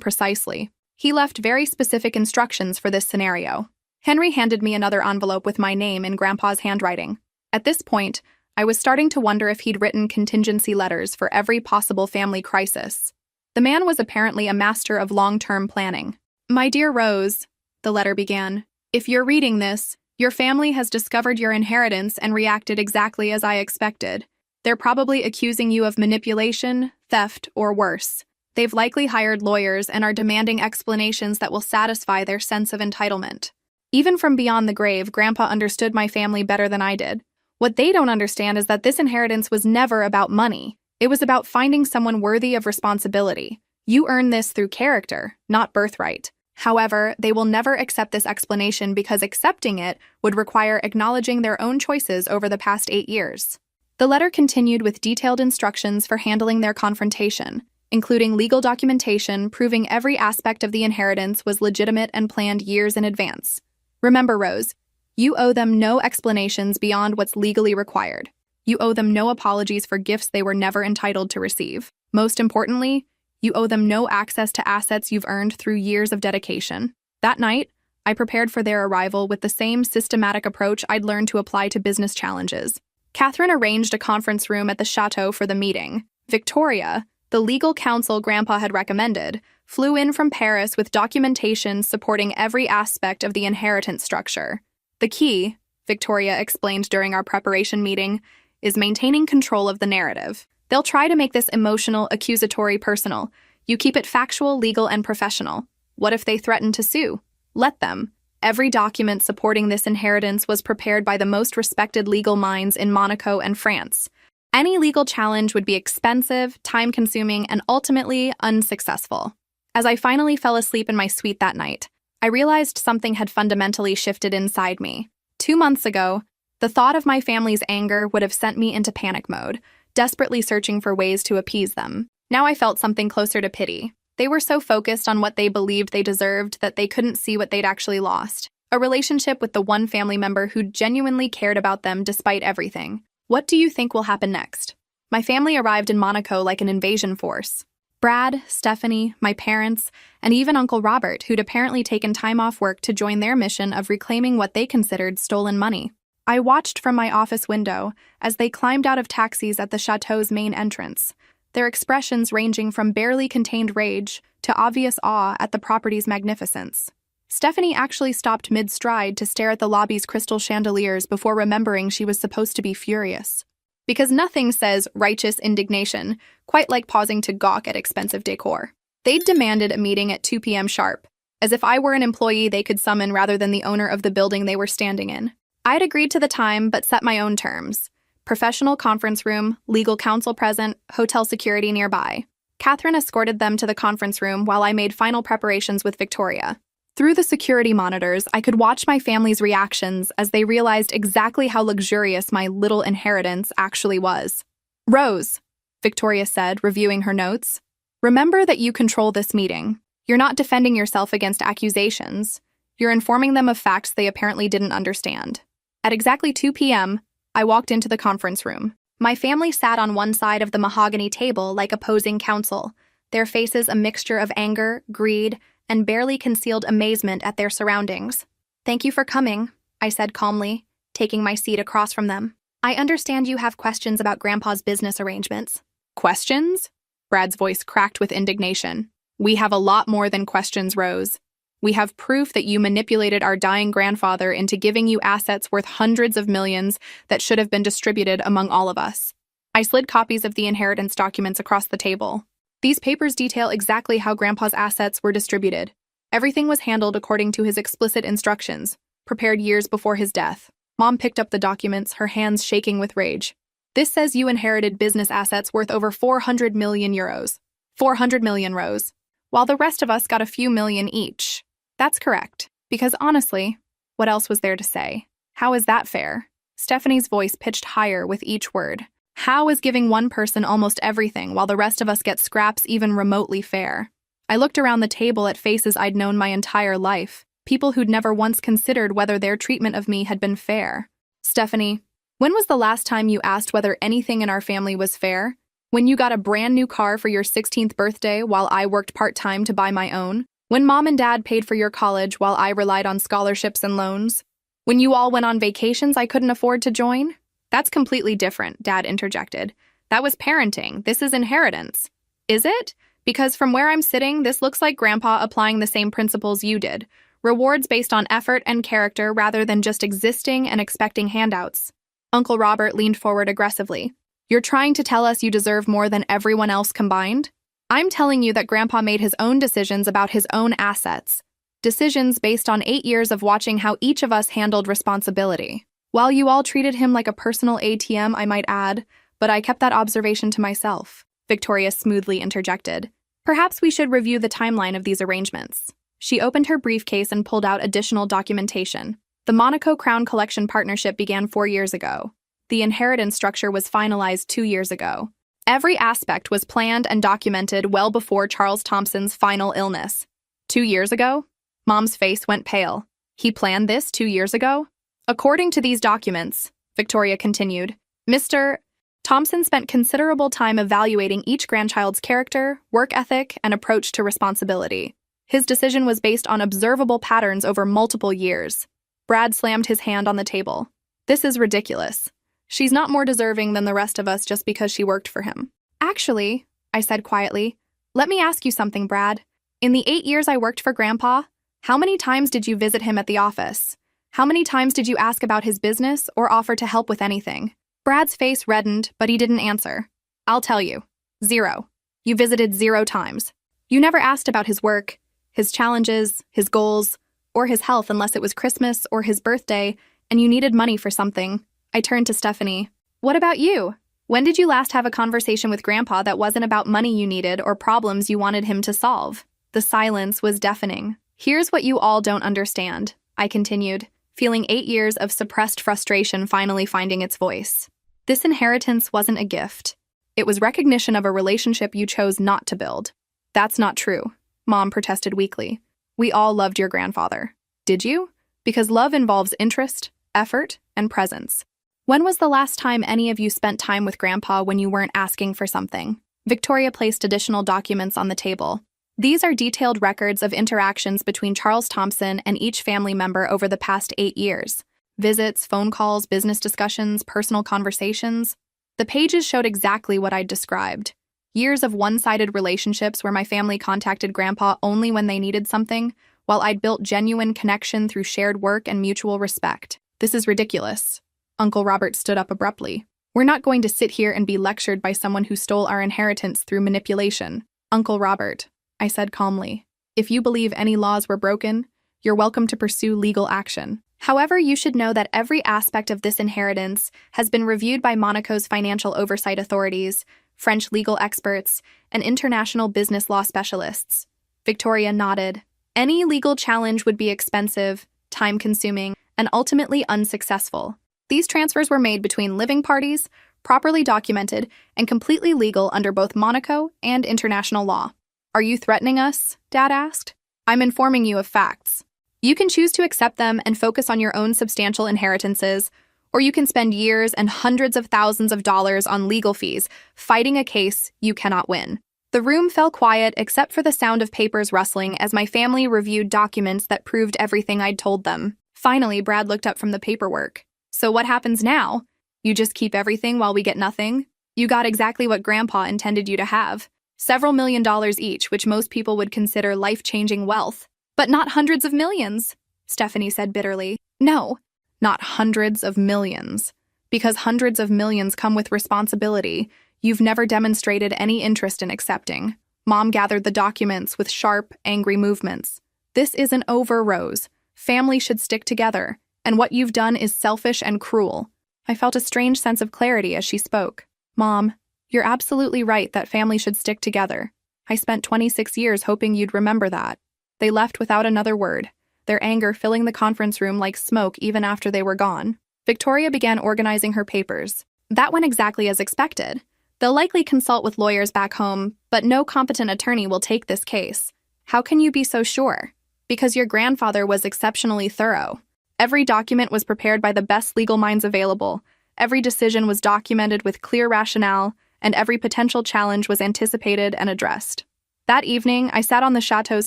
precisely. He left very specific instructions for this scenario. Henri handed me another envelope with my name in Grandpa's handwriting. At this point, I was starting to wonder if he'd written contingency letters for every possible family crisis. The man was apparently a master of long-term planning. "My dear Rose," the letter began, "if you're reading this, your family has discovered your inheritance and reacted exactly as I expected. They're probably accusing you of manipulation, theft, or worse. They've likely hired lawyers and are demanding explanations that will satisfy their sense of entitlement." Even from beyond the grave, Grandpa understood my family better than I did. What they don't understand is that this inheritance was never about money. It was about finding someone worthy of responsibility. You earn this through character, not birthright. However, they will never accept this explanation because accepting it would require acknowledging their own choices over the past 8 years. The letter continued with detailed instructions for handling their confrontation, including legal documentation proving every aspect of the inheritance was legitimate and planned years in advance. "Remember, Rose, you owe them no explanations beyond what's legally required. You owe them no apologies for gifts they were never entitled to receive. Most importantly, you owe them no access to assets you've earned through years of dedication." That night, I prepared for their arrival with the same systematic approach I'd learned to apply to business challenges. Catherine arranged a conference room at the chateau for the meeting. Victoria, the legal counsel Grandpa had recommended, flew in from Paris with documentation supporting every aspect of the inheritance structure. The key, Victoria explained during our preparation meeting, is maintaining control of the narrative. They'll try to make this emotional, accusatory, personal. You keep it factual, legal, and professional. What if they threaten to sue? Let them. Every document supporting this inheritance was prepared by the most respected legal minds in Monaco and France. Any legal challenge would be expensive, time-consuming, and ultimately unsuccessful. As I finally fell asleep in my suite that night, I realized something had fundamentally shifted inside me. 2 months ago, the thought of my family's anger would have sent me into panic mode, desperately searching for ways to appease them. Now I felt something closer to pity. They were so focused on what they believed they deserved that they couldn't see what they'd actually lost. A relationship with the one family member who genuinely cared about them despite everything. What do you think will happen next? My family arrived in Monaco like an invasion force. Brad, Stephanie, my parents, and even Uncle Robert, who'd apparently taken time off work to join their mission of reclaiming what they considered stolen money. I watched from my office window as they climbed out of taxis at the chateau's main entrance, their expressions ranging from barely contained rage to obvious awe at the property's magnificence. Stephanie actually stopped mid-stride to stare at the lobby's crystal chandeliers before remembering she was supposed to be furious. Because nothing says righteous indignation quite like pausing to gawk at expensive decor. They'd demanded a meeting at 2 p.m. sharp, as if I were an employee they could summon rather than the owner of the building they were standing in. I'd agreed to the time but set my own terms. Professional conference room, legal counsel present, hotel security nearby. Catherine escorted them to the conference room while I made final preparations with Victoria. Through the security monitors, I could watch my family's reactions as they realized exactly how luxurious my little inheritance actually was. "Rose," Victoria said, reviewing her notes, "remember that you control this meeting. You're not defending yourself against accusations. You're informing them of facts they apparently didn't understand." At exactly 2 p.m., I walked into the conference room. My family sat on one side of the mahogany table like opposing counsel, their faces a mixture of anger, greed, and barely concealed amazement at their surroundings. "Thank you for coming," I said calmly, taking my seat across from them. "I understand you have questions about Grandpa's business arrangements." "Questions?" Brad's voice cracked with indignation. "We have a lot more than questions, Rose. We have proof that you manipulated our dying grandfather into giving you assets worth hundreds of millions that should have been distributed among all of us." I slid copies of the inheritance documents across the table. "These papers detail exactly how Grandpa's assets were distributed. Everything was handled according to his explicit instructions, prepared years before his death." Mom picked up the documents, her hands shaking with rage. "This says you inherited business assets worth over 400 million euros. 400 million, Rose. While the rest of us got a few million each. That's correct. Because honestly, what else was there to say? How is that fair?" Stephanie's voice pitched higher with each word. "How is giving one person almost everything while the rest of us get scraps even remotely fair?" I looked around the table at faces I'd known my entire life, people who'd never once considered whether their treatment of me had been fair. "Stephanie, when was the last time you asked whether anything in our family was fair? When you got a brand new car for your 16th birthday while I worked part-time to buy my own? When Mom and Dad paid for your college while I relied on scholarships and loans? When you all went on vacations I couldn't afford to join?" "That's completely different," Dad interjected. "That was parenting. This is inheritance." "Is it? Because from where I'm sitting, this looks like Grandpa applying the same principles you did. Rewards based on effort and character rather than just existing and expecting handouts." Uncle Robert leaned forward aggressively. "You're trying to tell us you deserve more than everyone else combined? I'm telling you that Grandpa made his own decisions about his own assets. Decisions based on 8 years of watching how each of us handled responsibility. While you all treated him like a personal ATM, I might add, but I kept that observation to myself," Victoria smoothly interjected. "Perhaps we should review the timeline of these arrangements." She opened her briefcase and pulled out additional documentation. The Monaco Crown Collection Partnership began 4 years ago. The inheritance structure was finalized 2 years ago. Every aspect was planned and documented well before Charles Thompson's final illness. 2 years ago? Mom's face went pale. "He planned this 2 years ago?" "According to these documents," Victoria continued, "Mr. Thompson spent considerable time evaluating each grandchild's character, work ethic, and approach to responsibility. His decision was based on observable patterns over multiple years." Brad slammed his hand on the table. "This is ridiculous. She's not more deserving than the rest of us just because she worked for him. Actually, I said quietly, let me ask you something, Brad. In the 8 years I worked for Grandpa, how many times did you visit him at the office? How many times did you ask about his business or offer to help with anything? Brad's face reddened, but he didn't answer. I'll tell you. 0. You visited 0 times. You never asked about his work, his challenges, his goals, or his health unless it was Christmas or his birthday and you needed money for something. I turned to Stephanie. What about you? When did you last have a conversation with Grandpa that wasn't about money you needed or problems you wanted him to solve? The silence was deafening. Here's what you all don't understand, I continued, feeling 8 years of suppressed frustration finally finding its voice. This inheritance wasn't a gift. It was recognition of a relationship you chose not to build. That's not true, Mom protested weakly. We all loved your grandfather. Did you? Because love involves interest, effort, and presence. When was the last time any of you spent time with Grandpa when you weren't asking for something? Victoria placed additional documents on the table. These are detailed records of interactions between Charles Thompson and each family member over the past 8 years. Visits, phone calls, business discussions, personal conversations. The pages showed exactly what I'd described. Years of one-sided relationships where my family contacted Grandpa only when they needed something, while I'd built genuine connection through shared work and mutual respect. This is ridiculous. Uncle Robert stood up abruptly. We're not going to sit here and be lectured by someone who stole our inheritance through manipulation. Uncle Robert, I said calmly, if you believe any laws were broken, you're welcome to pursue legal action. However, you should know that every aspect of this inheritance has been reviewed by Monaco's financial oversight authorities, French legal experts, and international business law specialists. Victoria nodded. Any legal challenge would be expensive, time-consuming, and ultimately unsuccessful. These transfers were made between living parties, properly documented, and completely legal under both Monaco and international law. Are you threatening us? Dad asked. I'm informing you of facts. You can choose to accept them and focus on your own substantial inheritances, or you can spend years and hundreds of thousands of dollars on legal fees fighting a case you cannot win. The room fell quiet except for the sound of papers rustling as my family reviewed documents that proved everything I'd told them. Finally, Brad looked up from the paperwork. So what happens now? You just keep everything while we get nothing? You got exactly what Grandpa intended you to have. Several $1,000,000 each, which most people would consider life-changing wealth. But not hundreds of millions, Stephanie said bitterly. No, not hundreds of millions. Because hundreds of millions come with responsibility you've never demonstrated any interest in accepting. Mom gathered the documents with sharp, angry movements. This isn't over, Rose. Family should stick together, and what you've done is selfish and cruel. I felt a strange sense of clarity as she spoke. Mom, you're absolutely right that family should stick together. I spent 26 years hoping you'd remember that. They left without another word, their anger filling the conference room like smoke even after they were gone. Victoria began organizing her papers. That went exactly as expected. They'll likely consult with lawyers back home, but no competent attorney will take this case. How can you be so sure? Because your grandfather was exceptionally thorough. Every document was prepared by the best legal minds available. Every decision was documented with clear rationale, and every potential challenge was anticipated and addressed. That evening, I sat on the chateau's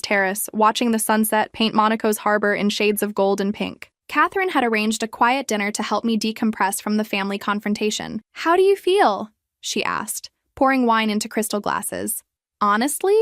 terrace, watching the sunset paint Monaco's harbor in shades of gold and pink. Catherine had arranged a quiet dinner to help me decompress from the family confrontation. How do you feel? She asked, pouring wine into crystal glasses. Honestly,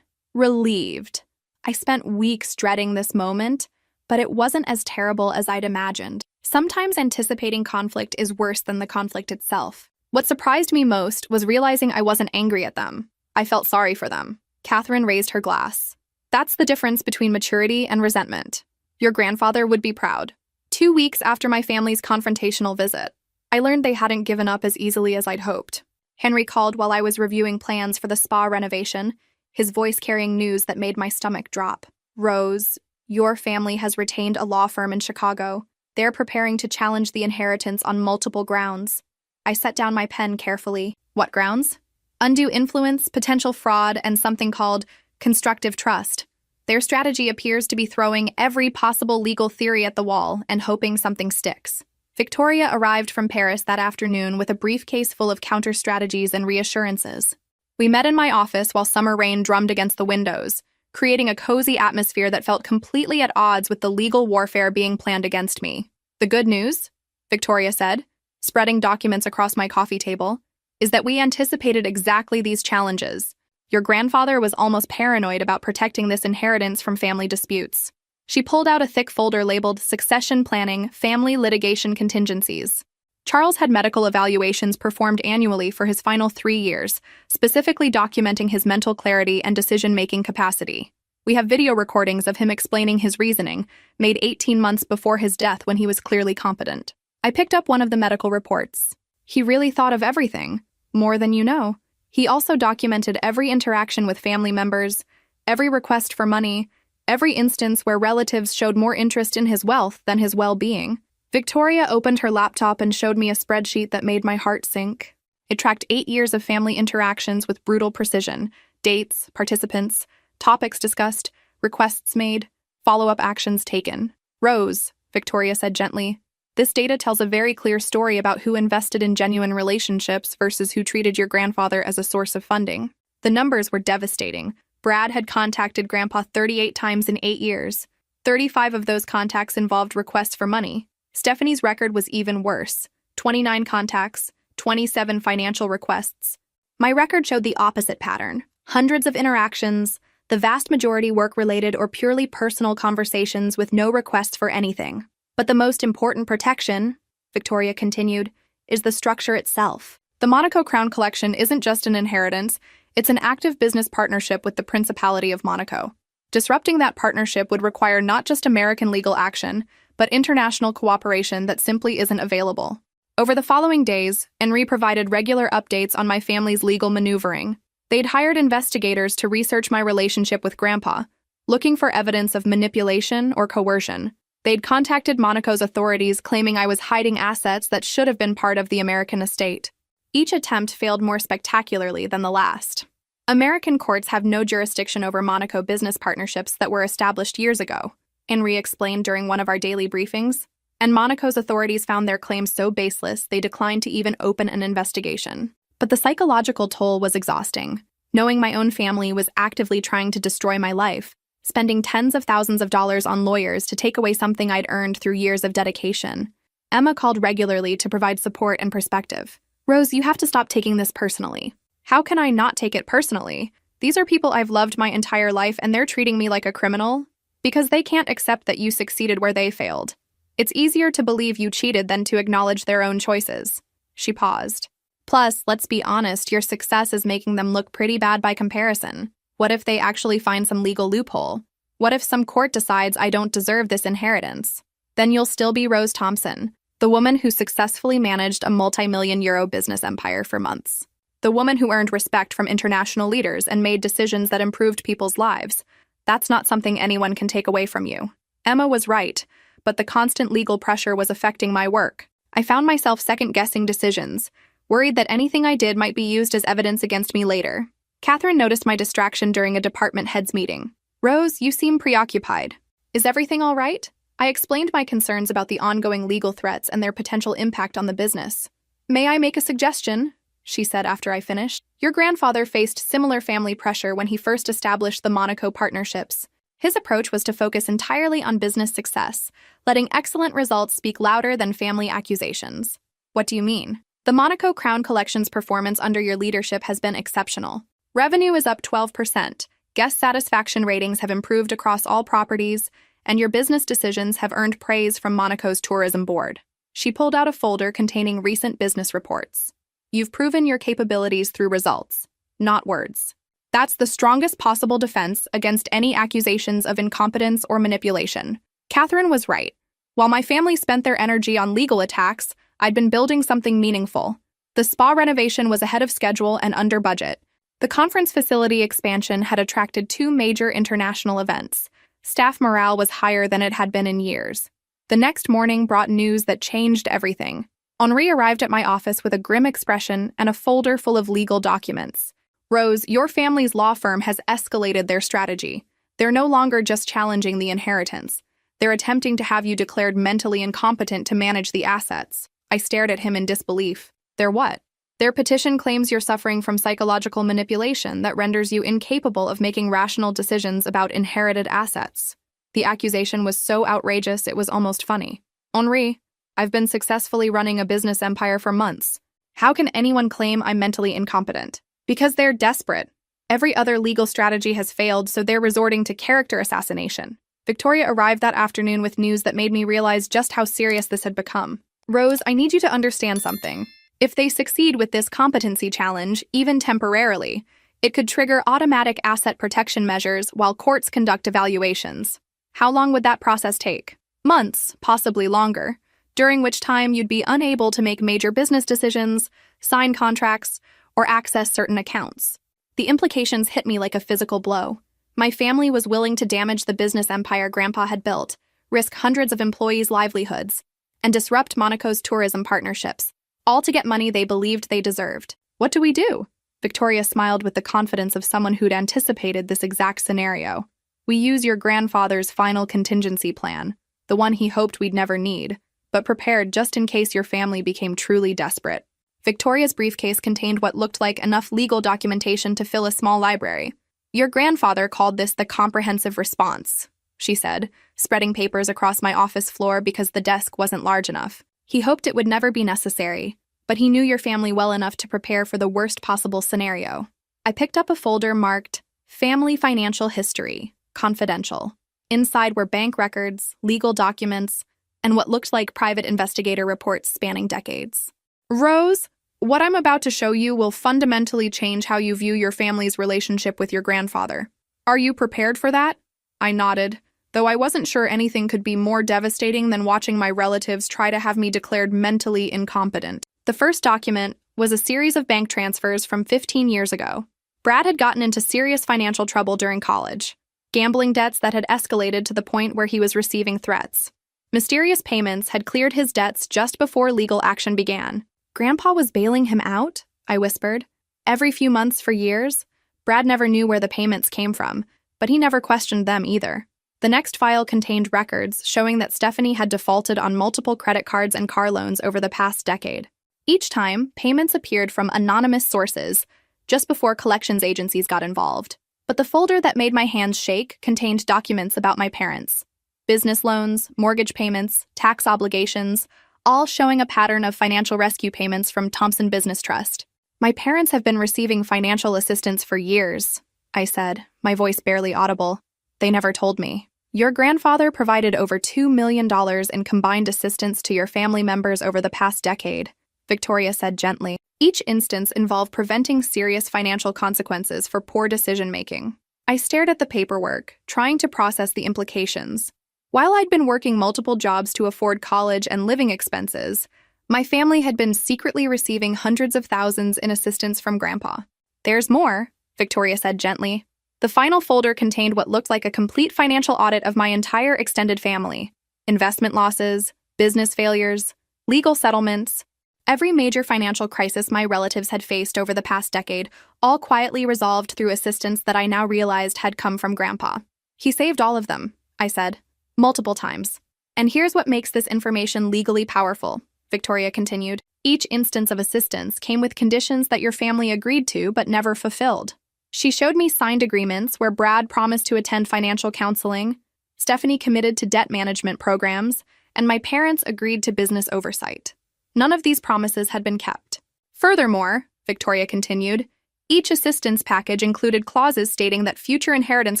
relieved. I spent weeks dreading this moment, but it wasn't as terrible as I'd imagined. Sometimes anticipating conflict is worse than the conflict itself. What surprised me most was realizing I wasn't angry at them. I felt sorry for them. Catherine raised her glass. That's the difference between maturity and resentment. Your grandfather would be proud. 2 weeks after my family's confrontational visit, I learned they hadn't given up as easily as I'd hoped. Henry called while I was reviewing plans for the spa renovation, his voice carrying news that made my stomach drop. Rose, your family has retained a law firm in Chicago. They're preparing to challenge the inheritance on multiple grounds. I set down my pen carefully. What grounds? Undue influence, potential fraud, and something called constructive trust. Their strategy appears to be throwing every possible legal theory at the wall and hoping something sticks. Victoria arrived from Paris that afternoon with a briefcase full of counter-strategies and reassurances. We met in my office while summer rain drummed against the windows, creating a cozy atmosphere that felt completely at odds with the legal warfare being planned against me. The good news, Victoria said, spreading documents across my coffee table, is that we anticipated exactly these challenges. Your grandfather was almost paranoid about protecting this inheritance from family disputes. She pulled out a thick folder labeled Succession Planning, Family Litigation Contingencies. Charles had medical evaluations performed annually for his final 3 years, specifically documenting his mental clarity and decision-making capacity. We have video recordings of him explaining his reasoning, made 18 months before his death when he was clearly competent. I picked up one of the medical reports. He really thought of everything, more than you know. He also documented every interaction with family members, every request for money, every instance where relatives showed more interest in his wealth than his well-being. Victoria opened her laptop and showed me a spreadsheet that made my heart sink. It tracked 8 years of family interactions with brutal precision: dates, participants, topics discussed, requests made, follow-up actions taken. Rose, Victoria said gently, this data tells a very clear story about who invested in genuine relationships versus who treated your grandfather as a source of funding. The numbers were devastating. Brad had contacted Grandpa 38 times in 8 years. 35 of those contacts involved requests for money. Stephanie's record was even worse: 29 contacts, 27 financial requests. My record showed the opposite pattern: hundreds of interactions, the vast majority work-related or purely personal conversations with no requests for anything. But the most important protection, Victoria continued, is the structure itself. The Monaco Crown Collection isn't just an inheritance, it's an active business partnership with the Principality of Monaco. Disrupting that partnership would require not just American legal action, but international cooperation that simply isn't available. Over the following days, Henri provided regular updates on my family's legal maneuvering. They'd hired investigators to research my relationship with Grandpa, looking for evidence of manipulation or coercion. They'd contacted Monaco's authorities claiming I was hiding assets that should have been part of the American estate. Each attempt failed more spectacularly than the last. American courts have no jurisdiction over Monaco business partnerships that were established years ago, Henri explained during one of our daily briefings, and Monaco's authorities found their claims so baseless they declined to even open an investigation. But the psychological toll was exhausting. Knowing my own family was actively trying to destroy my life, spending tens of thousands of dollars on lawyers to take away something I'd earned through years of dedication. Emma called regularly to provide support and perspective. Rose, you have to stop taking this personally. How can I not take it personally? These are people I've loved my entire life and they're treating me like a criminal? Because they can't accept that you succeeded where they failed. It's easier to believe you cheated than to acknowledge their own choices. She paused. Plus, let's be honest, your success is making them look pretty bad by comparison. What if they actually find some legal loophole? What if some court decides I don't deserve this inheritance? Then you'll still be Rose Thompson, the woman who successfully managed a multi-million-euro business empire for months. The woman who earned respect from international leaders and made decisions that improved people's lives. That's not something anyone can take away from you. Emma was right, but the constant legal pressure was affecting my work. I found myself second-guessing decisions, worried that anything I did might be used as evidence against me later. Catherine noticed my distraction during a department heads meeting. Rose, you seem preoccupied. Is everything all right? I explained my concerns about the ongoing legal threats and their potential impact on the business. May I make a suggestion? She said after I finished. Your grandfather faced similar family pressure when he first established the Monaco partnerships. His approach was to focus entirely on business success, letting excellent results speak louder than family accusations. What do you mean? The Monaco Crown Collection's performance under your leadership has been exceptional. Revenue is up 12%, guest satisfaction ratings have improved across all properties, and your business decisions have earned praise from Monaco's tourism board. She pulled out a folder containing recent business reports. You've proven your capabilities through results, not words. That's the strongest possible defense against any accusations of incompetence or manipulation. Catherine was right. While my family spent their energy on legal attacks, I'd been building something meaningful. The spa renovation was ahead of schedule and under budget. The conference facility expansion had attracted 2 major international events. Staff morale was higher than it had been in years. The next morning brought news that changed everything. Henri arrived at my office with a grim expression and a folder full of legal documents. Rose, your family's law firm has escalated their strategy. They're no longer just challenging the inheritance. They're attempting to have you declared mentally incompetent to manage the assets. I stared at him in disbelief. They're what? Their petition claims you're suffering from psychological manipulation that renders you incapable of making rational decisions about inherited assets. The accusation was so outrageous it was almost funny. Henri, I've been successfully running a business empire for months. How can anyone claim I'm mentally incompetent? Because they're desperate. Every other legal strategy has failed, so they're resorting to character assassination. Victoria arrived that afternoon with news that made me realize just how serious this had become. Rose, I need you to understand something. If they succeed with this competency challenge, even temporarily, it could trigger automatic asset protection measures while courts conduct evaluations. How long would that process take? Months, possibly longer, during which time you'd be unable to make major business decisions, sign contracts, or access certain accounts. The implications hit me like a physical blow. My family was willing to damage the business empire Grandpa had built, risk hundreds of employees' livelihoods, and disrupt Monaco's tourism partnerships, all to get money they believed they deserved. What do we do? Victoria smiled with the confidence of someone who'd anticipated this exact scenario. We use your grandfather's final contingency plan, the one he hoped we'd never need, but prepared just in case your family became truly desperate. Victoria's briefcase contained what looked like enough legal documentation to fill a small library. Your grandfather called this the comprehensive response, she said, spreading papers across my office floor because the desk wasn't large enough. He hoped it would never be necessary, but he knew your family well enough to prepare for the worst possible scenario. I picked up a folder marked Family Financial History, Confidential. Inside were bank records, legal documents, and what looked like private investigator reports spanning decades. Rose, what I'm about to show you will fundamentally change how you view your family's relationship with your grandfather. Are you prepared for that? I nodded, though I wasn't sure anything could be more devastating than watching my relatives try to have me declared mentally incompetent. The first document was a series of bank transfers from 15 years ago. Brad had gotten into serious financial trouble during college, gambling debts that had escalated to the point where he was receiving threats. Mysterious payments had cleared his debts just before legal action began. Grandpa was bailing him out? I whispered. Every few months for years, Brad never knew where the payments came from, but he never questioned them either. The next file contained records showing that Stephanie had defaulted on multiple credit cards and car loans over the past decade. Each time, payments appeared from anonymous sources, just before collections agencies got involved. But the folder that made my hands shake contained documents about my parents. Business loans, mortgage payments, tax obligations, all showing a pattern of financial rescue payments from Thompson Business Trust. My parents have been receiving financial assistance for years, I said, my voice barely audible. They never told me. Your grandfather provided over $2 million in combined assistance to your family members over the past decade, Victoria said gently. Each instance involved preventing serious financial consequences for poor decision-making. I stared at the paperwork, trying to process the implications. While I'd been working multiple jobs to afford college and living expenses, my family had been secretly receiving hundreds of thousands in assistance from Grandpa. There's more, Victoria said gently. The final folder contained what looked like a complete financial audit of my entire extended family. Investment losses, business failures, legal settlements, every major financial crisis my relatives had faced over the past decade, all quietly resolved through assistance that I now realized had come from Grandpa. He saved all of them, I said. Multiple times. And here's what makes this information legally powerful, Victoria continued. Each instance of assistance came with conditions that your family agreed to but never fulfilled. She showed me signed agreements where Brad promised to attend financial counseling, Stephanie committed to debt management programs, and my parents agreed to business oversight. None of these promises had been kept. Furthermore, Victoria continued, each assistance package included clauses stating that future inheritance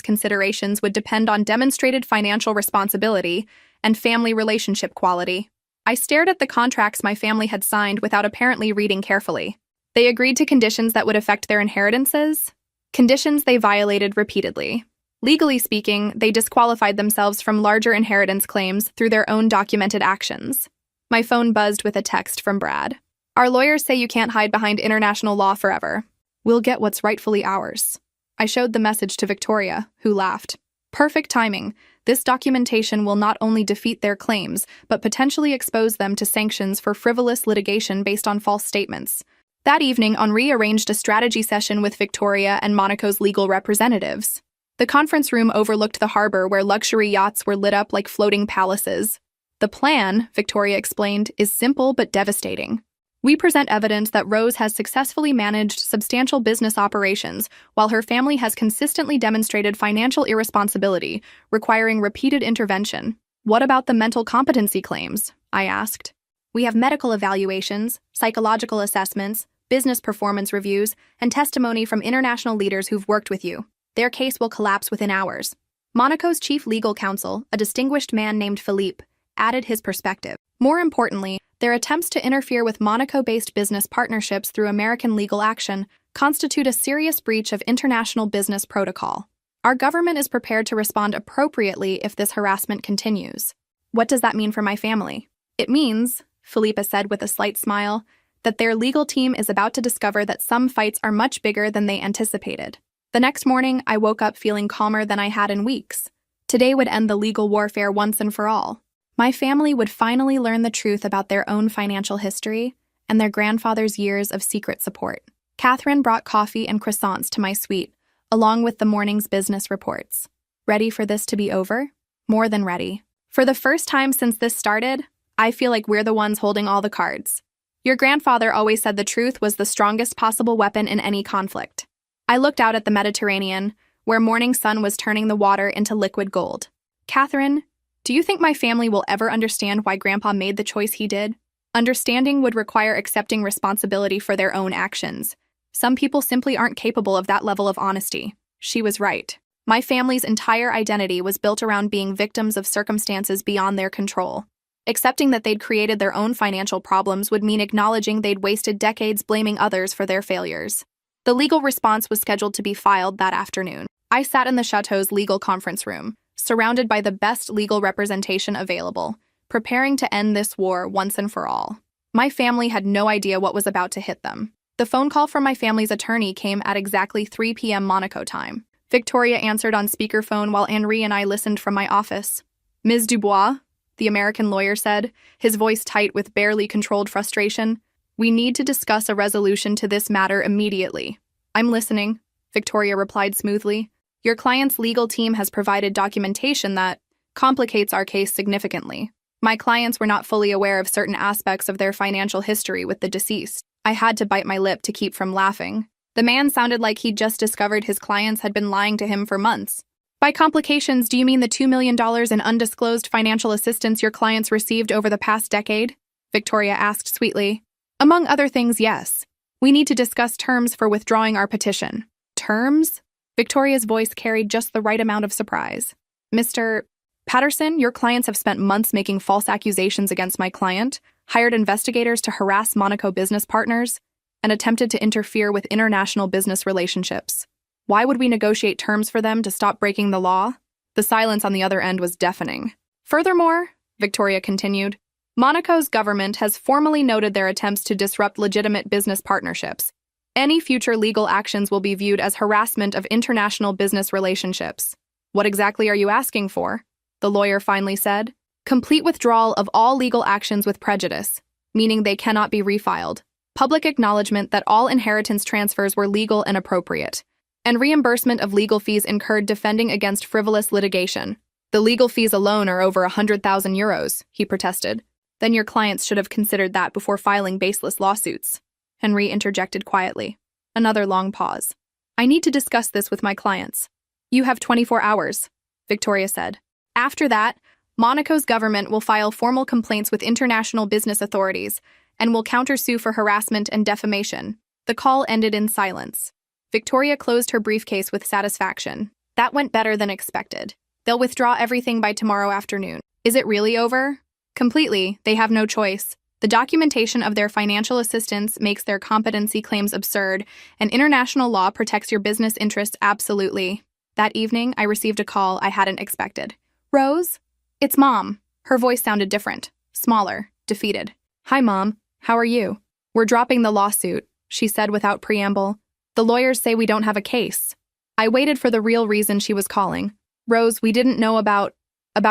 considerations would depend on demonstrated financial responsibility and family relationship quality. I stared at the contracts my family had signed without apparently reading carefully. They agreed to conditions that would affect their inheritances, conditions they violated repeatedly. Legally speaking, they disqualified themselves from larger inheritance claims through their own documented actions. My phone buzzed with a text from Brad. Our lawyers say you can't hide behind international law forever. We'll get what's rightfully ours. I showed the message to Victoria, who laughed. Perfect timing. This documentation will not only defeat their claims, but potentially expose them to sanctions for frivolous litigation based on false statements. That evening, Henri arranged a strategy session with Victoria and Monaco's legal representatives. The conference room overlooked the harbor where luxury yachts were lit up like floating palaces. The plan, Victoria explained, is simple but devastating. We present evidence that Rose has successfully managed substantial business operations while her family has consistently demonstrated financial irresponsibility, requiring repeated intervention. What about the mental competency claims? I asked. We have medical evaluations, psychological assessments, business performance reviews, and testimony from international leaders who've worked with you. Their case will collapse within hours. Monaco's chief legal counsel, a distinguished man named Philippe, added his perspective. More importantly, their attempts to interfere with Monaco-based business partnerships through American legal action constitute a serious breach of international business protocol. Our government is prepared to respond appropriately if this harassment continues. What does that mean for my family? It means, Philippe said with a slight smile, that their legal team is about to discover that some fights are much bigger than they anticipated. The next morning, I woke up feeling calmer than I had in weeks. Today would end the legal warfare once and for all. My family would finally learn the truth about their own financial history and their grandfather's years of secret support. Catherine brought coffee and croissants to my suite, along with the morning's business reports. Ready for this to be over? More than ready. For the first time since this started, I feel like we're the ones holding all the cards. Your grandfather always said the truth was the strongest possible weapon in any conflict. I looked out at the Mediterranean, where morning sun was turning the water into liquid gold. Catherine, do you think my family will ever understand why Grandpa made the choice he did? Understanding would require accepting responsibility for their own actions. Some people simply aren't capable of that level of honesty. She was right. My family's entire identity was built around being victims of circumstances beyond their control. Accepting that they'd created their own financial problems would mean acknowledging they'd wasted decades blaming others for their failures. The legal response was scheduled to be filed that afternoon. I sat in the chateau's legal conference room, surrounded by the best legal representation available, preparing to end this war once and for all. My family had no idea what was about to hit them. The phone call from my family's attorney came at exactly 3 p.m. Monaco time. Victoria answered on speakerphone while Henri and I listened from my office. Ms. Dubois, the American lawyer said, his voice tight with barely controlled frustration, we need to discuss a resolution to this matter immediately. I'm listening, Victoria replied smoothly. Your client's legal team has provided documentation that complicates our case significantly. My clients were not fully aware of certain aspects of their financial history with the deceased. I had to bite my lip to keep from laughing. The man sounded like he'd just discovered his clients had been lying to him for months. By complications, do you mean the $2 million in undisclosed financial assistance your clients received over the past decade? Victoria asked sweetly. Among other things, yes. We need to discuss terms for withdrawing our petition. Terms? Victoria's voice carried just the right amount of surprise. Mr. Patterson, your clients have spent months making false accusations against my client, hired investigators to harass Monaco business partners, and attempted to interfere with international business relationships. Why would we negotiate terms for them to stop breaking the law? The silence on the other end was deafening. Furthermore, Victoria continued, Monaco's government has formally noted their attempts to disrupt legitimate business partnerships. Any future legal actions will be viewed as harassment of international business relationships. What exactly are you asking for? The lawyer finally said. Complete withdrawal of all legal actions with prejudice, meaning they cannot be refiled. Public acknowledgement that all inheritance transfers were legal and appropriate. And reimbursement of legal fees incurred defending against frivolous litigation. The legal fees alone are over 100,000 euros, he protested. Then your clients should have considered that before filing baseless lawsuits. Henri interjected quietly. Another long pause. I need to discuss this with my clients. You have 24 hours, Victoria said. After that, Monaco's government will file formal complaints with international business authorities and will countersue for harassment and defamation. The call ended in silence. Victoria closed her briefcase with satisfaction. That went better than expected. They'll withdraw everything by tomorrow afternoon. Is it really over? Completely. They have no choice. The documentation of their financial assistance makes their competency claims absurd, and international law protects your business interests absolutely. That evening, I received a call I hadn't expected. Rose? It's Mom. Her voice sounded different, smaller, defeated. Hi, Mom. How are you? We're dropping the lawsuit, she said without preamble. The lawyers say we don't have a case. I waited for the real reason she was calling. Rose, we didn't know about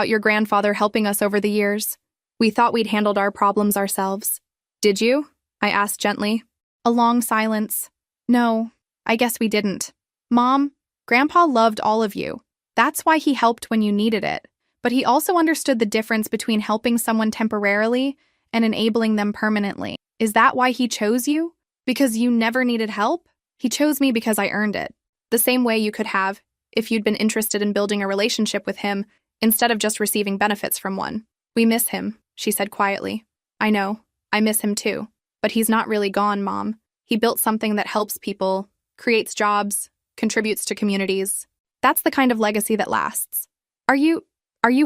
your grandfather helping us over the years. We thought we'd handled our problems ourselves. Did you? I asked gently. A long silence. No, I guess we didn't. Mom, Grandpa loved all of you. That's why he helped when you needed it. But he also understood the difference between helping someone temporarily and enabling them permanently. Is that why he chose you? Because you never needed help? He chose me because I earned it. The same way you could have if you'd been interested in building a relationship with him instead of just receiving benefits from one. We miss him, she said quietly. I know, I miss him too. But he's not really gone, Mom. He built something that helps people, creates jobs, contributes to communities. That's the kind of legacy that lasts. Are you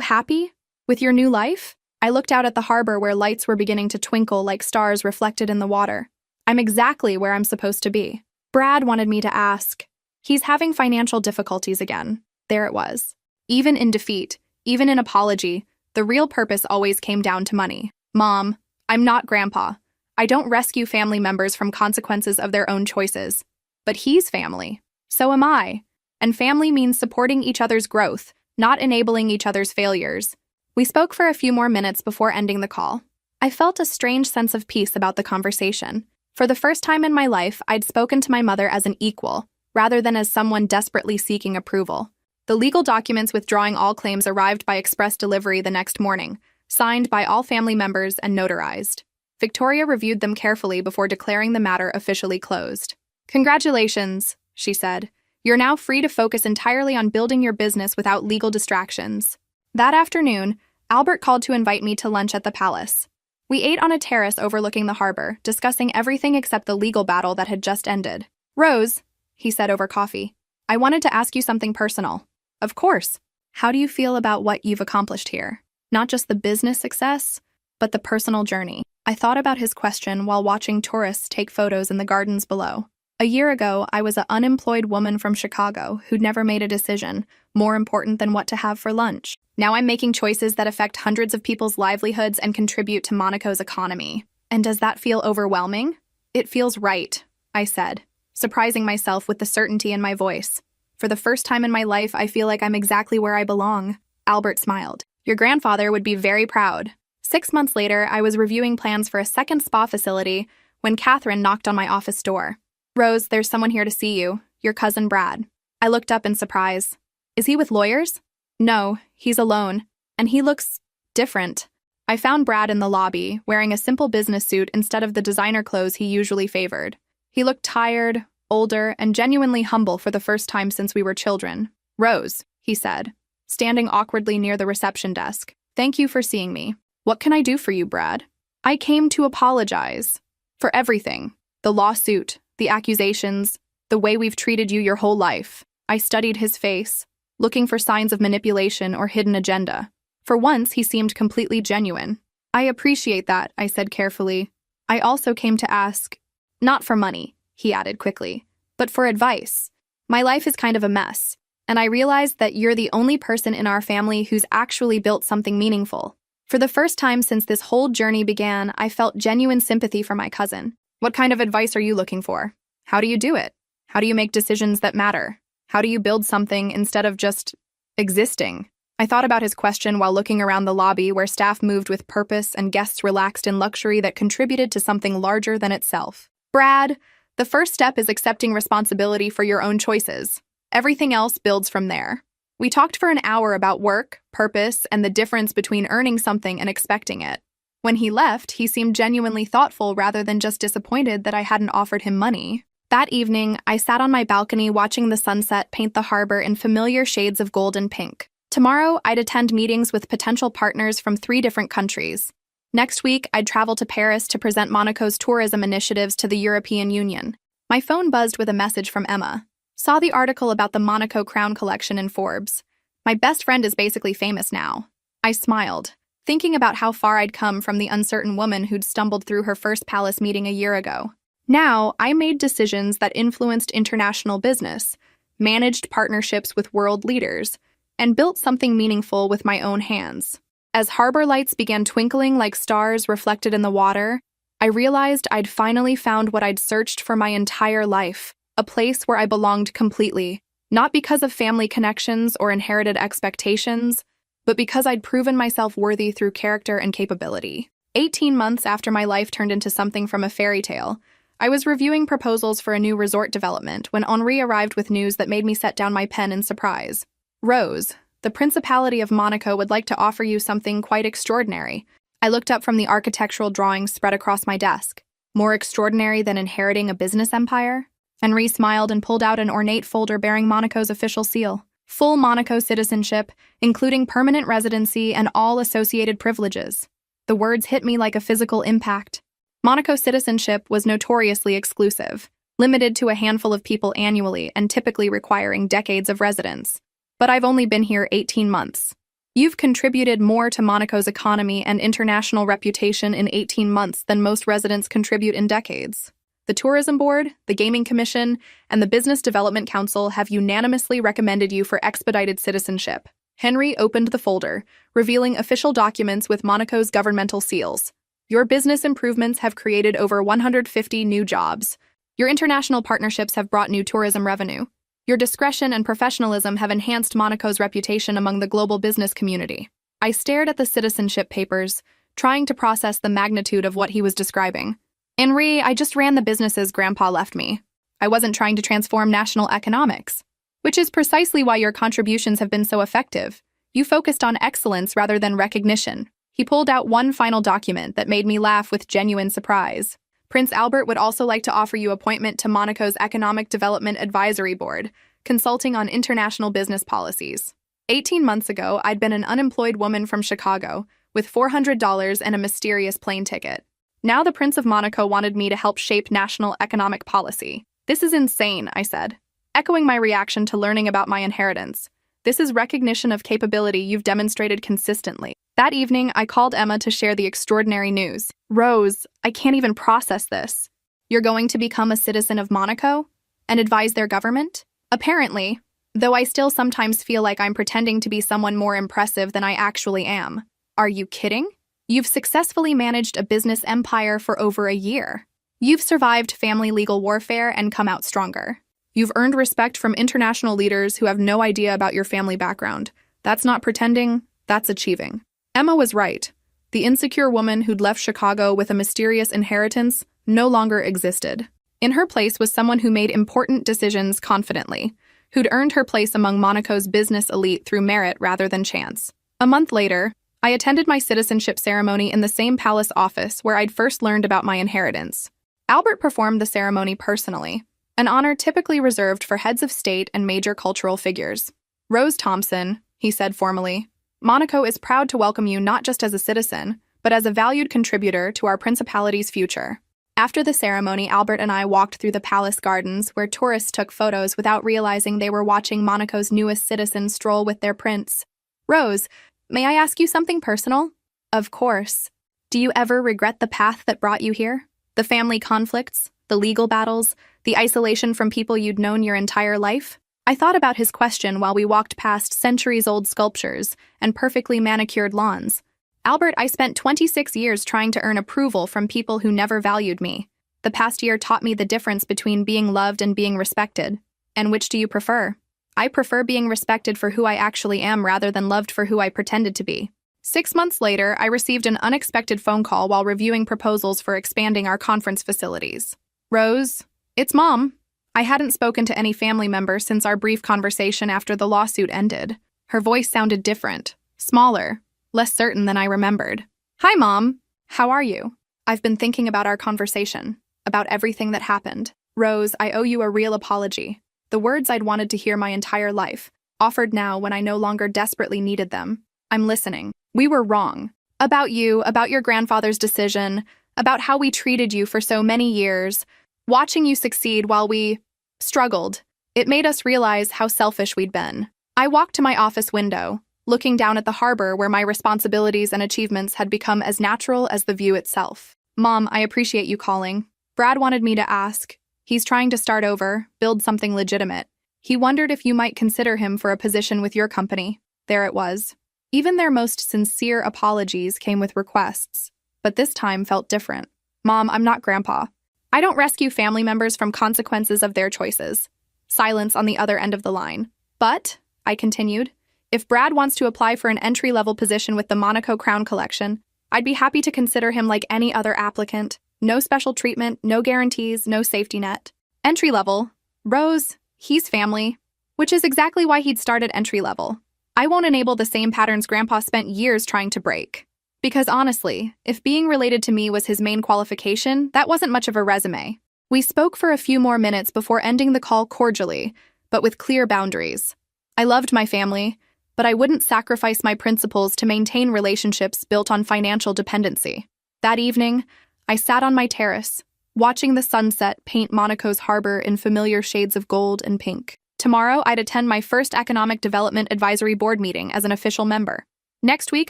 happy with your new life? I looked out at the harbor where lights were beginning to twinkle like stars reflected in the water. I'm exactly where I'm supposed to be. Brad wanted me to ask. He's having financial difficulties again. There it was. Even in defeat, even in apology, the real purpose always came down to money. Mom, I'm not Grandpa. I don't rescue family members from consequences of their own choices. But he's family. So am I. And family means supporting each other's growth, not enabling each other's failures. We spoke for a few more minutes before ending the call. I felt a strange sense of peace about the conversation. For the first time in my life, I'd spoken to my mother as an equal, rather than as someone desperately seeking approval. The legal documents withdrawing all claims arrived by express delivery the next morning, signed by all family members and notarized. Victoria reviewed them carefully before declaring the matter officially closed. "Congratulations," she said. "You're now free to focus entirely on building your business without legal distractions." That afternoon, Albert called to invite me to lunch at the palace. We ate on a terrace overlooking the harbor, discussing everything except the legal battle that had just ended. "Rose," he said over coffee, "I wanted to ask you something personal." "Of course. How do you feel about what you've accomplished here? Not just the business success, but the personal journey." I thought about his question while watching tourists take photos in the gardens below. A year ago, I was an unemployed woman from Chicago who'd never made a decision more important than what to have for lunch. Now I'm making choices that affect hundreds of people's livelihoods and contribute to Monaco's economy. And does that feel overwhelming? "It feels right," I said, surprising myself with the certainty in my voice. "For the first time in my life, I feel like I'm exactly where I belong." Albert smiled. "Your grandfather would be very proud." 6 months later, I was reviewing plans for a second spa facility when Catherine knocked on my office door. "Rose, there's someone here to see you, your cousin Brad." I looked up in surprise. "Is he with lawyers?" "No, he's alone, and he looks different." I found Brad in the lobby, wearing a simple business suit instead of the designer clothes he usually favored. He looked tired, older, and genuinely humble for the first time since we were children. "Rose," he said, standing awkwardly near the reception desk. "Thank you for seeing me. What can I do for you, Brad?" "I came to apologize. For everything. The lawsuit, the accusations, the way we've treated you your whole life." I studied his face, looking for signs of manipulation or hidden agenda. For once, he seemed completely genuine. "I appreciate that," I said carefully. "I also came to ask, not for money," he added quickly, "but for advice. My life is kind of a mess, and I realized that you're the only person in our family who's actually built something meaningful." For the first time since this whole journey began, I felt genuine sympathy for my cousin. "What kind of advice are you looking for? How do you do it? How do you make decisions that matter? How do you build something instead of just existing?" I thought about his question while looking around the lobby where staff moved with purpose and guests relaxed in luxury that contributed to something larger than itself. "Brad, the first step is accepting responsibility for your own choices. Everything else builds from there." We talked for an hour about work, purpose, and the difference between earning something and expecting it. When he left, he seemed genuinely thoughtful rather than just disappointed that I hadn't offered him money. That evening, I sat on my balcony watching the sunset paint the harbor in familiar shades of gold and pink. Tomorrow, I'd attend meetings with potential partners from 3 different countries. Next week, I'd travel to Paris to present Monaco's tourism initiatives to the European Union. My phone buzzed with a message from Emma. "Saw the article about the Monaco crown collection in Forbes. My best friend is basically famous now." I smiled, thinking about how far I'd come from the uncertain woman who'd stumbled through her first palace meeting a year ago. Now, I made decisions that influenced international business, managed partnerships with world leaders, and built something meaningful with my own hands. As harbor lights began twinkling like stars reflected in the water, I realized I'd finally found what I'd searched for my entire life, a place where I belonged completely, not because of family connections or inherited expectations, but because I'd proven myself worthy through character and capability. 18 months after my life turned into something from a fairy tale, I was reviewing proposals for a new resort development when Henri arrived with news that made me set down my pen in surprise. "Rose, the Principality of Monaco would like to offer you something quite extraordinary." I looked up from the architectural drawings spread across my desk. "More extraordinary than inheriting a business empire?" Henri smiled and pulled out an ornate folder bearing Monaco's official seal. "Full Monaco citizenship, including permanent residency and all associated privileges." The words hit me like a physical impact. Monaco citizenship was notoriously exclusive, limited to a handful of people annually and typically requiring decades of residence. But I've only been here 18 months. You've contributed more to Monaco's economy and international reputation in 18 months than most residents contribute in decades. The Tourism Board, the Gaming Commission, and the Business Development Council have unanimously recommended you for expedited citizenship. Henry opened the folder, revealing official documents with Monaco's governmental seals. Your business improvements have created over 150 new jobs. Your international partnerships have brought new tourism revenue. Your discretion and professionalism have enhanced Monaco's reputation among the global business community. I stared at the citizenship papers, trying to process the magnitude of what he was describing. Henry, I just ran the businesses Grandpa left me. I wasn't trying to transform national economics, which is precisely why your contributions have been so effective. You focused on excellence rather than recognition. He pulled out one final document that made me laugh with genuine surprise. Prince Albert would also like to offer you appointment to Monaco's Economic Development Advisory Board, consulting on international business policies. 18 months ago, I'd been an unemployed woman from Chicago, with $400 and a mysterious plane ticket. Now the Prince of Monaco wanted me to help shape national economic policy. This is insane, I said, echoing my reaction to learning about my inheritance. This is recognition of capability you've demonstrated consistently. That evening, I called Emma to share the extraordinary news. Rose, I can't even process this. You're going to become a citizen of Monaco and advise their government? Apparently, though I still sometimes feel like I'm pretending to be someone more impressive than I actually am. Are you kidding? You've successfully managed a business empire for over a year. You've survived family legal warfare and come out stronger. You've earned respect from international leaders who have no idea about your family background. That's not pretending, that's achieving. Emma was right. The insecure woman who'd left Chicago with a mysterious inheritance no longer existed. In her place was someone who made important decisions confidently, who'd earned her place among Monaco's business elite through merit rather than chance. A month later, I attended my citizenship ceremony in the same palace office where I'd first learned about my inheritance. Albert performed the ceremony personally, an honor typically reserved for heads of state and major cultural figures. Rose Thompson, he said formally, Monaco is proud to welcome you not just as a citizen, but as a valued contributor to our principality's future. After the ceremony, Albert and I walked through the palace gardens where tourists took photos without realizing they were watching Monaco's newest citizen stroll with their prince. Rose, may I ask you something personal? Of course. Do you ever regret the path that brought you here? The family conflicts, the legal battles, the isolation from people you'd known your entire life? I thought about his question while we walked past centuries-old sculptures and perfectly manicured lawns. Albert, I spent 26 years trying to earn approval from people who never valued me. The past year taught me the difference between being loved and being respected. And which do you prefer? I prefer being respected for who I actually am rather than loved for who I pretended to be. 6 months later, I received an unexpected phone call while reviewing proposals for expanding our conference facilities. Rose, it's Mom. I hadn't spoken to any family member since our brief conversation after the lawsuit ended. Her voice sounded different, smaller, less certain than I remembered. Hi, Mom. How are you? I've been thinking about our conversation, about everything that happened. Rose, I owe you a real apology. The words I'd wanted to hear my entire life, offered now when I no longer desperately needed them. I'm listening. We were wrong. About you, about your grandfather's decision, about how we treated you for so many years. Watching you succeed while we struggled, it made us realize how selfish we'd been. I walked to my office window, looking down at the harbor where my responsibilities and achievements had become as natural as the view itself. Mom, I appreciate you calling. Brad wanted me to ask. He's trying to start over, build something legitimate. He wondered if you might consider him for a position with your company. There it was. Even their most sincere apologies came with requests, but this time felt different. Mom, I'm not Grandpa. I don't rescue family members from consequences of their choices. Silence on the other end of the line. But, I continued, if Brad wants to apply for an entry-level position with the Monaco Crown Collection, I'd be happy to consider him like any other applicant. No special treatment, no guarantees, no safety net. Entry-level. Rose, he's family. Which is exactly why he'd start at entry-level. I won't enable the same patterns Grandpa spent years trying to break. Because honestly, if being related to me was his main qualification, that wasn't much of a resume. We spoke for a few more minutes before ending the call cordially, but with clear boundaries. I loved my family, but I wouldn't sacrifice my principles to maintain relationships built on financial dependency. That evening, I sat on my terrace, watching the sunset paint Monaco's harbor in familiar shades of gold and pink. Tomorrow, I'd attend my first Economic Development Advisory Board meeting as an official member. Next week,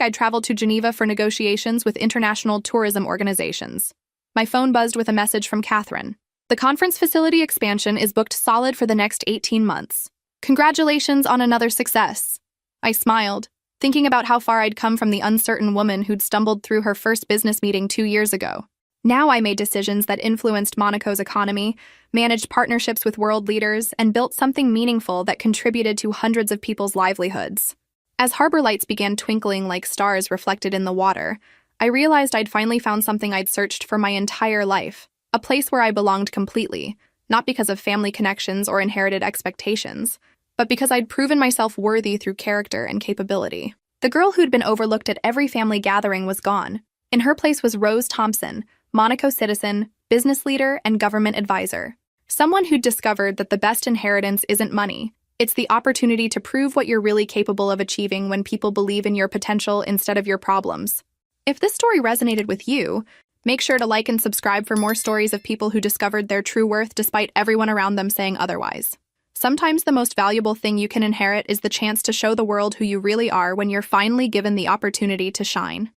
I'd travel to Geneva for negotiations with international tourism organizations. My phone buzzed with a message from Catherine. The conference facility expansion is booked solid for the next 18 months. Congratulations on another success. I smiled, thinking about how far I'd come from the uncertain woman who'd stumbled through her first business meeting 2 years ago. Now I made decisions that influenced Monaco's economy, managed partnerships with world leaders, and built something meaningful that contributed to hundreds of people's livelihoods. As harbor lights began twinkling like stars reflected in the water, I realized I'd finally found something I'd searched for my entire life, a place where I belonged completely, not because of family connections or inherited expectations, but because I'd proven myself worthy through character and capability. The girl who'd been overlooked at every family gathering was gone. In her place was Rose Thompson, Monaco citizen, business leader, and government advisor. Someone who'd discovered that the best inheritance isn't money. It's the opportunity to prove what you're really capable of achieving when people believe in your potential instead of your problems. If this story resonated with you, make sure to like and subscribe for more stories of people who discovered their true worth despite everyone around them saying otherwise. Sometimes the most valuable thing you can inherit is the chance to show the world who you really are when you're finally given the opportunity to shine.